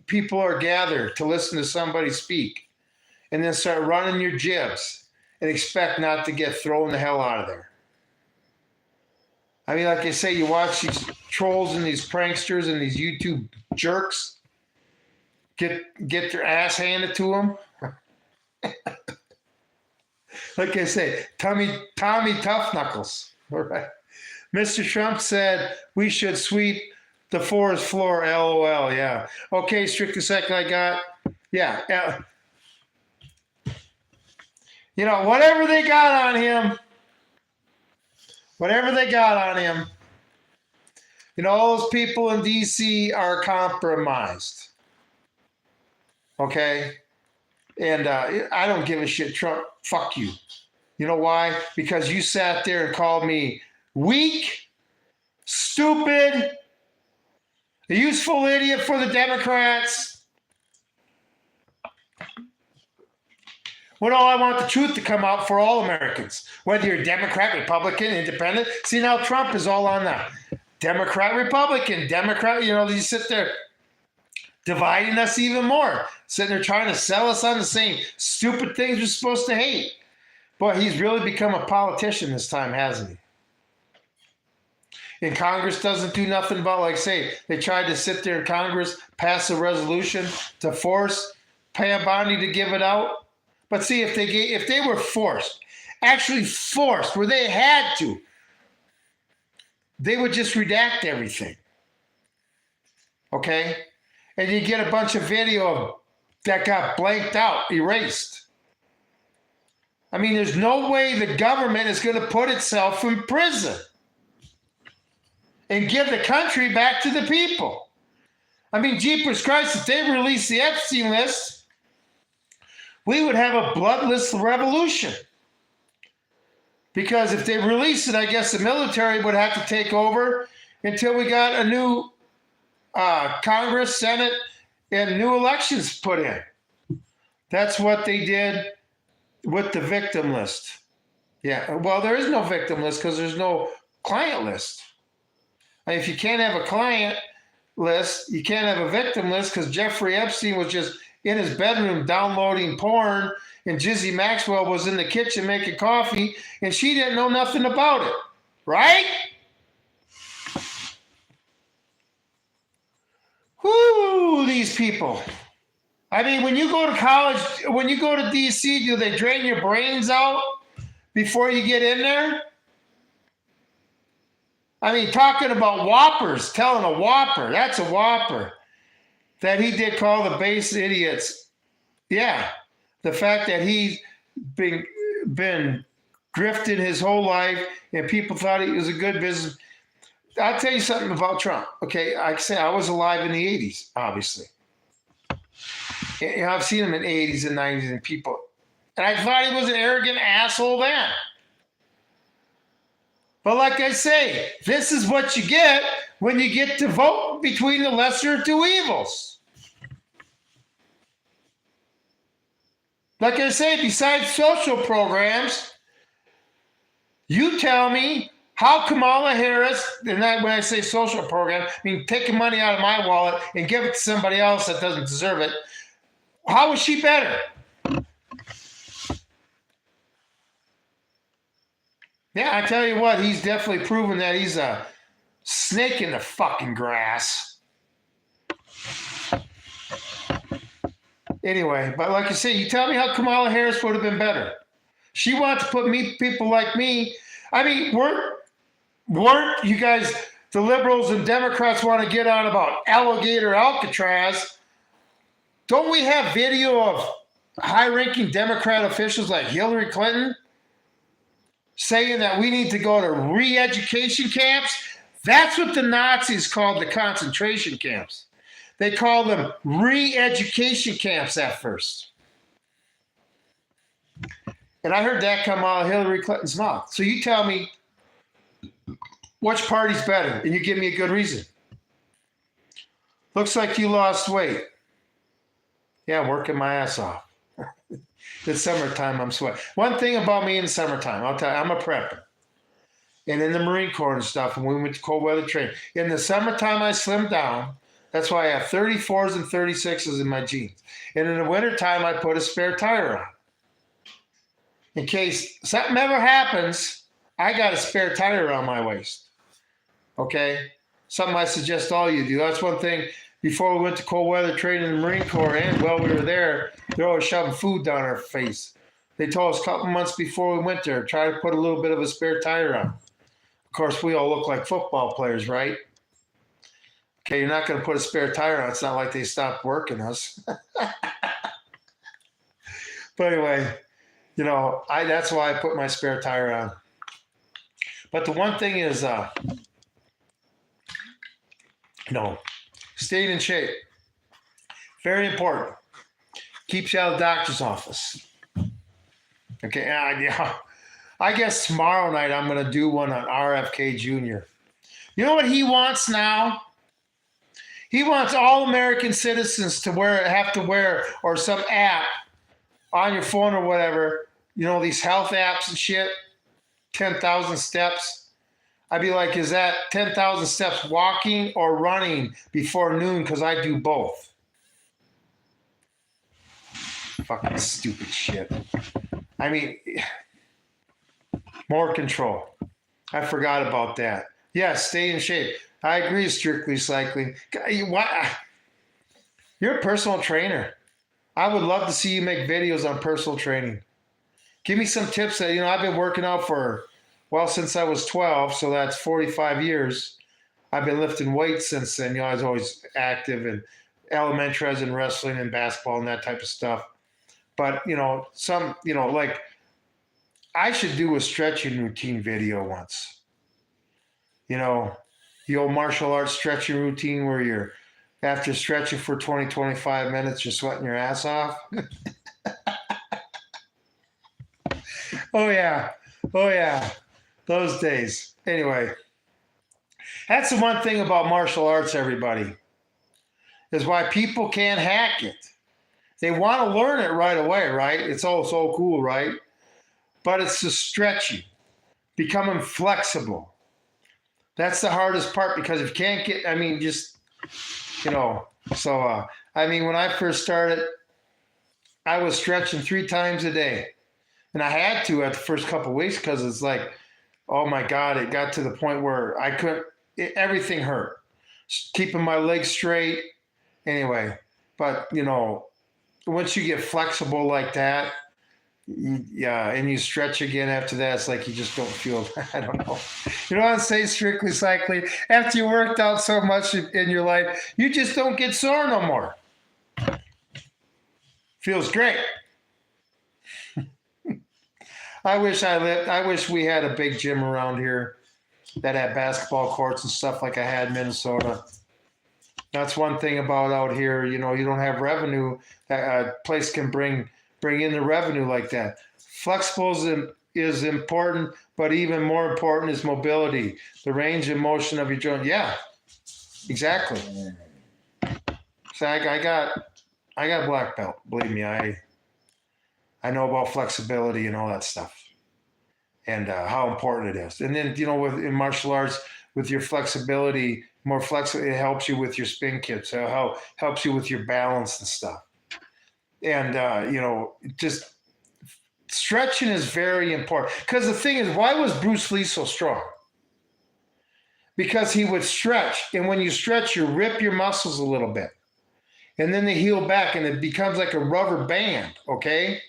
people are gathered to listen to somebody speak and then start running your jibs and expect not to get thrown the hell out of there. I mean, like I say, you watch these trolls and these pranksters and these YouTube jerks get their ass handed to them. Like I say, Tommy Tough Knuckles. All right. Mr. Trump said we should sweep the forest floor. LOL. Yeah. Okay, Strictly Second, I got. Yeah. You know, whatever they got on him, you know, all those people in D.C. are compromised. Okay? And I don't give a shit. Trump, fuck you. You know why? Because you sat there and called me weak, stupid, a useful idiot for the Democrats. Well, no, I want the truth to come out for all Americans, whether you're Democrat, Republican, Independent. See, now Trump is all on that. Democrat, Republican, Democrat, you know, you sit there dividing us even more, sitting there trying to sell us on the same stupid things we're supposed to hate. Boy, he's really become a politician this time, hasn't he? And Congress doesn't do nothing about, like, say, they tried to sit there in Congress, pass a resolution to force Pam Bondi to give it out. But see, if they were forced, actually forced, where they had to, they would just redact everything. Okay? And you get a bunch of video that got blanked out, erased. I mean, there's no way the government is going to put itself in prison and give the country back to the people. I mean, jeepers Christ, if they release the Epstein list, we would have a bloodless revolution. Because if they release it, I guess the military would have to take over until we got a new Congress, Senate, and new elections put in. That's what they did with the victim list. Yeah, well, there is no victim list because there's no client list. And if you can't have a client list, you can't have a victim list because Jeffrey Epstein was just in his bedroom downloading porn, and Jizzy Maxwell was in the kitchen making coffee, and she didn't know nothing about it. Right? Whoo, these people. I mean, when you go to college, when you go to DC, do they drain your brains out before you get in there? I mean, talking about whoppers, telling a whopper, that's a whopper. That he did call the base idiots. Yeah. The fact that he's been grifting his whole life and people thought he was a good business. I'll tell you something about Trump. Okay, I say I was alive in the 80s, obviously. You know, I've seen him in the 80s and 90s and people. And I thought he was an arrogant asshole then. But like I say, this is what you get when you get to vote between the lesser of two evils. Like I say, besides social programs, you tell me how Kamala Harris, and when I say social program, I mean taking money out of my wallet and give it to somebody else that doesn't deserve it. How is she better? Yeah, I tell you what, he's definitely proven that he's a snake in the fucking grass. Anyway, but like I say, you tell me how Kamala Harris would have been better. She wanted to put people like me. I mean, weren't you guys, the liberals and Democrats, want to get on about alligator Alcatraz? Don't we have video of high-ranking Democrat officials like Hillary Clinton saying that we need to go to re-education camps? That's what the Nazis called the concentration camps. They called them re-education camps at first. And I heard that come out of Hillary Clinton's mouth. So you tell me which party's better, and you give me a good reason. Looks like you lost weight. Yeah, I'm working my ass off. It's summertime, I'm sweating. One thing about me in the summertime, I'll tell you, I'm a prepper. And in the Marine Corps and stuff, and we went to cold weather training. In the summertime, I slimmed down. That's why I have 34s and 36s in my jeans. And in the wintertime, I put a spare tire on. In case something ever happens, I got a spare tire around my waist. Okay? Something I suggest all you do. That's one thing. Before we went to cold weather training in the Marine Corps, and while we were there, they're always shoving food down our face. They told us a couple months before we went there, try to put a little bit of a spare tire on. Of course, we all look like football players, right? Okay, you're not going to put a spare tire on. It's not like they stopped working us. But anyway, you know, that's why I put my spare tire on. But the one thing is, staying in shape. Very important. Keeps you out of the doctor's office. Okay, I guess tomorrow night I'm going to do one on RFK Jr. You know what he wants now? He wants all American citizens to have to wear, or some app on your phone or whatever, you know, these health apps and shit, 10,000 steps. I'd be like, is that 10,000 steps walking or running before noon? Because I do both. Fucking stupid shit. I mean, more control. I forgot about that. Yeah, stay in shape. I agree, strictly cycling. You're a personal trainer. I would love to see you make videos on personal training. Give me some tips that, I've been working out since I was 12, so that's 45 years. I've been lifting weights since then. I was always active in elementary, I was in wrestling and basketball and that type of stuff. But, like I should do a stretching routine video once. The old martial arts stretching routine where you're, after stretching for 20, 25 minutes, you're sweating your ass off. Oh, yeah. Those days. Anyway, that's the one thing about martial arts, everybody, is why people can't hack it. They want to learn it right away, right? It's all so cool, right? But it's the stretching, becoming flexible. That's the hardest part, because if you can't get, when I first started, I was stretching 3 times a day. And I had to at the first couple of weeks, because it's like, oh my God, it got to the point where I couldn't, everything hurt. Keeping my legs straight. Anyway, but once you get flexible like that, yeah, and you stretch again after that, it's like you just don't feel, I don't know. You know what I'm saying? Strictly cycling. After you worked out so much in your life, you just don't get sore no more. Feels great. I wish we had a big gym around here that had basketball courts and stuff like I had in Minnesota. That's one thing about out here. You know, you don't have revenue. A place can bring in the revenue like that. Flexible is important, but even more important is mobility, the range of motion of your joint. Yeah, exactly. So I got black belt. Believe me, I know about flexibility and all that stuff, and how important it is. And then in martial arts, with your flexibility, more flexible, it helps you with your spin kicks. So how helps you with your balance and stuff. And just stretching is very important. Because the thing is, why was Bruce Lee so strong? Because he would stretch, and when you stretch, you rip your muscles a little bit, and then they heal back, and it becomes like a rubber band. Okay,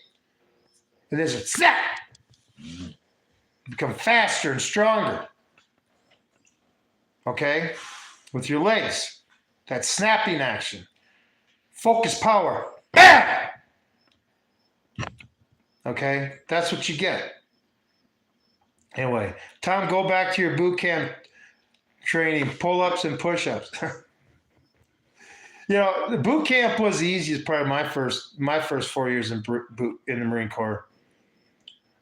and there's a snap. Become faster and stronger. Okay, with your legs, that snapping action, focus power. Bam! Okay, that's what you get. Anyway, Tom, go back to your boot camp training, pull-ups and push-ups. The boot camp was the easiest part of my first 4 years in the Marine Corps.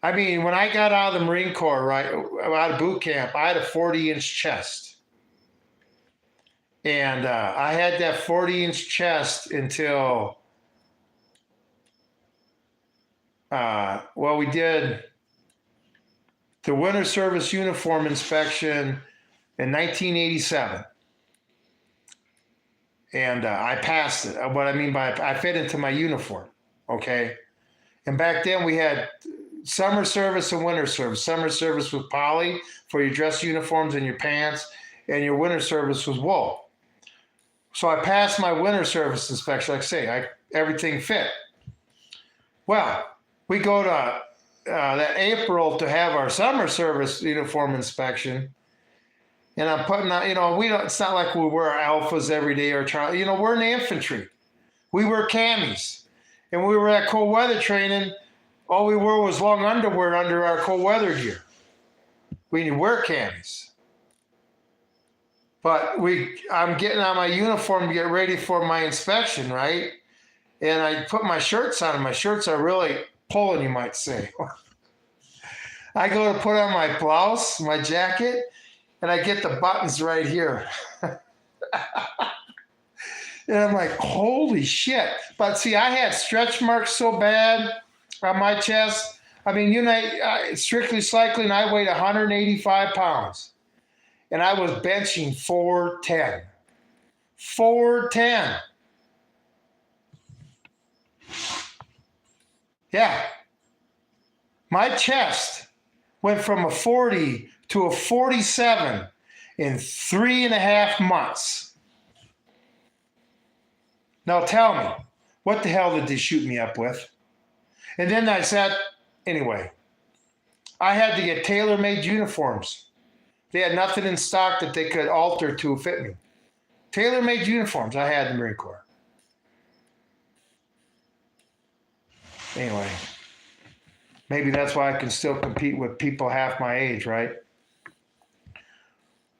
I mean, when I got out of the Marine Corps, right, out of boot camp, I had a 40-inch chest. And I had that 40-inch chest until, we did the Winter Service Uniform Inspection in 1987. And I passed it. What I mean by I fit into my uniform, okay? And back then we had summer service and winter service. Summer service was poly for your dress uniforms and your pants, and your winter service was wool. So I passed my winter service inspection. Like I say, everything fit. Well, we go to that April to have our summer service uniform inspection, and I'm putting out, it's not like we wear alphas every day or Charlie. We're in the infantry. We wear camis, and we were at cold weather training. All we wore was long underwear under our cold weather gear. We didn't wear camis. But I'm getting on my uniform to get ready for my inspection, right? And I put my shirts on, and my shirts are really pulling, you might say. I go to put on my blouse, my jacket, and I get the buttons right here. And I'm like, holy shit. But see, I had stretch marks so bad on my chest. I mean, strictly cycling, I weighed 185 pounds. And I was benching 410. 410. Yeah. My chest went from a 40 to a 47 in 3.5 months. Now tell me, what the hell did they shoot me up with? And then I said, anyway, I had to get tailor-made uniforms. They had nothing in stock that they could alter to fit me. Tailor-made uniforms I had in the Marine Corps. Anyway, maybe that's why I can still compete with people half my age, right?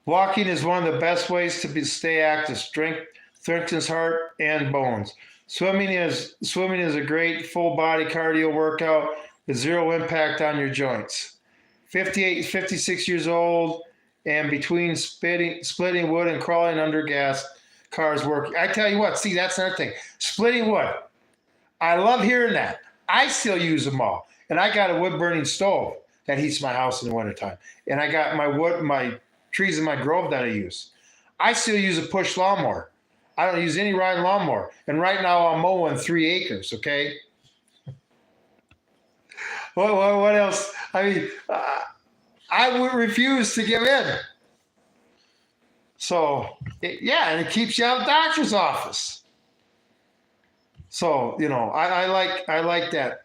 Walking is one of the best ways to stay active. Strengthens heart and bones. Swimming is a great full body cardio workout with zero impact on your joints. 56 years old, and between splitting wood and crawling under gas cars working. I tell you what, see, that's another thing. Splitting wood. I love hearing that. I still use them all. And I got a wood-burning stove that heats my house in the wintertime. And I got my trees in my grove that I use. I still use a push lawnmower. I don't use any riding lawnmower. And right now I'm mowing 3 acres, okay? What else? I mean, I would refuse to give in. So, and it keeps you out of the doctor's office. So, I like that.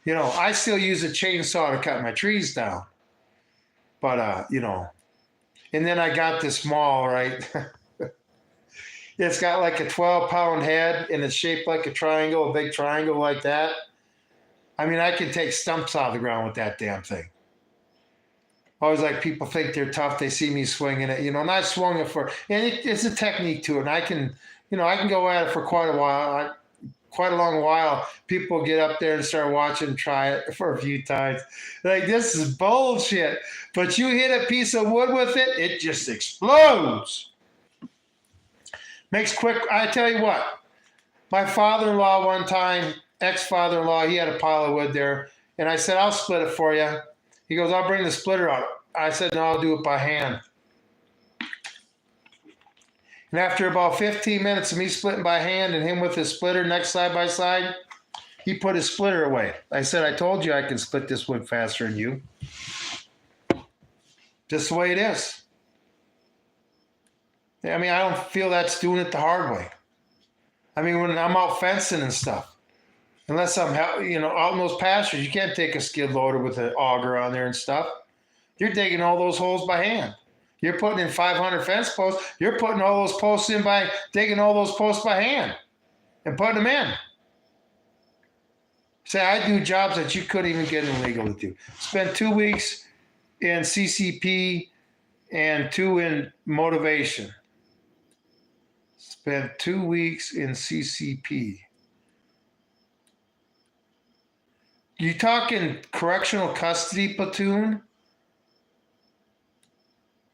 I still use a chainsaw to cut my trees down. But, and then I got this maul, right? It's got like a 12-pound head and it's shaped like a triangle, a big triangle like that. I mean, I can take stumps out of the ground with that damn thing. Always like people think they're tough. They see me swinging it, and I swung it and it's a technique to it. And I can go at it for quite a while. Quite a long while. People get up there and start watching and try it for a few times. Like, this is bullshit. But you hit a piece of wood with it, it just explodes. Makes quick. I tell you what, my father-in-law one time, ex-father-in-law, he had a pile of wood there. And I said, I'll split it for you. He goes, I'll bring the splitter out. I said, no, I'll do it by hand. And after about 15 minutes of me splitting by hand and him with his splitter next side by side, he put his splitter away. I said, I told you I can split this wood faster than you. Just the way it is. I mean, I don't feel that's doing it the hard way. I mean, when I'm out fencing and stuff, unless I'm out in those pastures, you can't take a skid loader with an auger on there and stuff. You're digging all those holes by hand. You're putting in 500 fence posts. You're putting all those posts in by digging all those posts by hand and putting them in. Say, I do jobs that you couldn't even get illegal to do. Spent 2 weeks in CCP and 2 in motivation. Spent 2 weeks in CCP. You talking correctional custody platoon?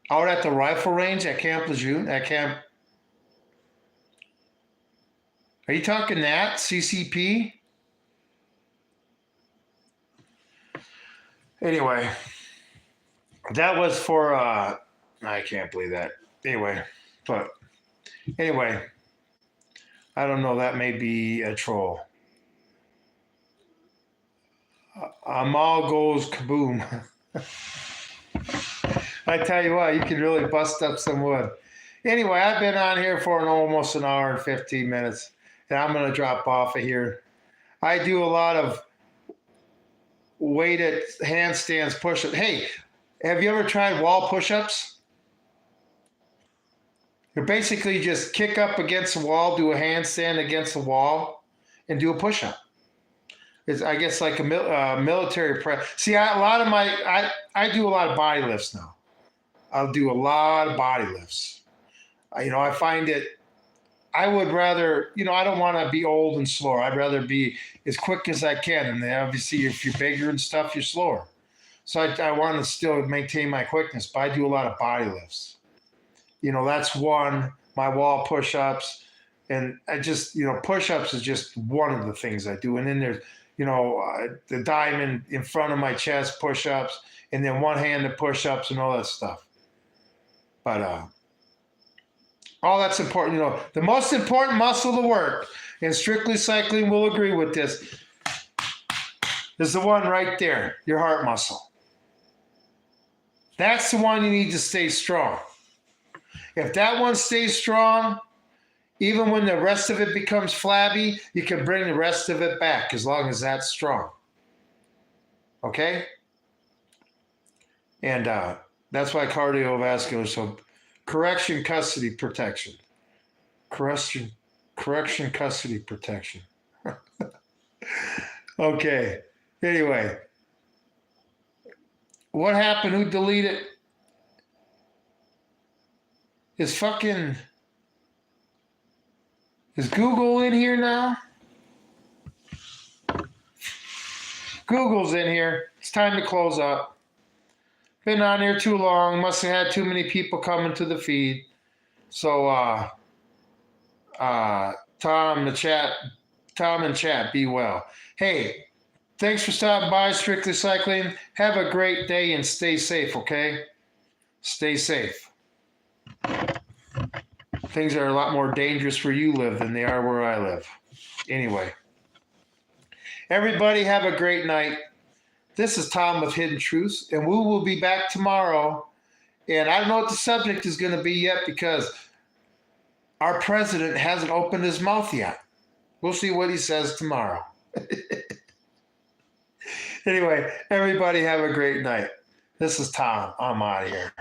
Out at the rifle range at Camp Lejeune, are you talking that, CCP? Anyway, that was for, I can't believe that. Anyway, I don't know, that may be a troll. Amal goes kaboom. I tell you what, you can really bust up some wood. Anyway, I've been on here for almost an hour and 15 minutes, and I'm going to drop off of here. I do a lot of weighted handstands, push-ups. Hey, have you ever tried wall push-ups? You basically just kick up against the wall, do a handstand against the wall, and do a push-up. It's, I guess, like a military press. See, I do a lot of body lifts now. I'll do a lot of body lifts. I find it, I would rather, I don't want to be old and slow. I'd rather be as quick as I can. And then obviously, if you're bigger and stuff, you're slower. So I want to still maintain my quickness, but I do a lot of body lifts. That's one, my wall push-ups. And I just, push-ups is just one of the things I do. And then there's, the diamond in front of my chest push-ups, and then one-handed push-ups and all that stuff. But all that's important. The most important muscle to work, and Strictly Cycling will agree with this, is the one right there, your heart muscle. That's the one you need to stay strong. If that one stays strong, even when the rest of it becomes flabby, you can bring the rest of it back as long as that's strong. Okay? And that's why cardiovascular is so... Correction, custody, protection. Correction, custody, protection. Okay. Anyway. What happened? Who deleted? Is Google in here now? Google's in here. It's time to close up. Been on here too long. Must have had too many people coming to the feed. So, Tom in chat, be well. Hey, thanks for stopping by, Strictly Cycling. Have a great day and stay safe, okay? Stay safe. Things are a lot more dangerous where you live than they are where I live. Anyway, everybody have a great night. This is Tom with Hidden Truths, and we will be back tomorrow. And I don't know what the subject is going to be yet because our president hasn't opened his mouth yet. We'll see what he says tomorrow. Anyway, everybody have a great night. This is Tom. I'm out of here.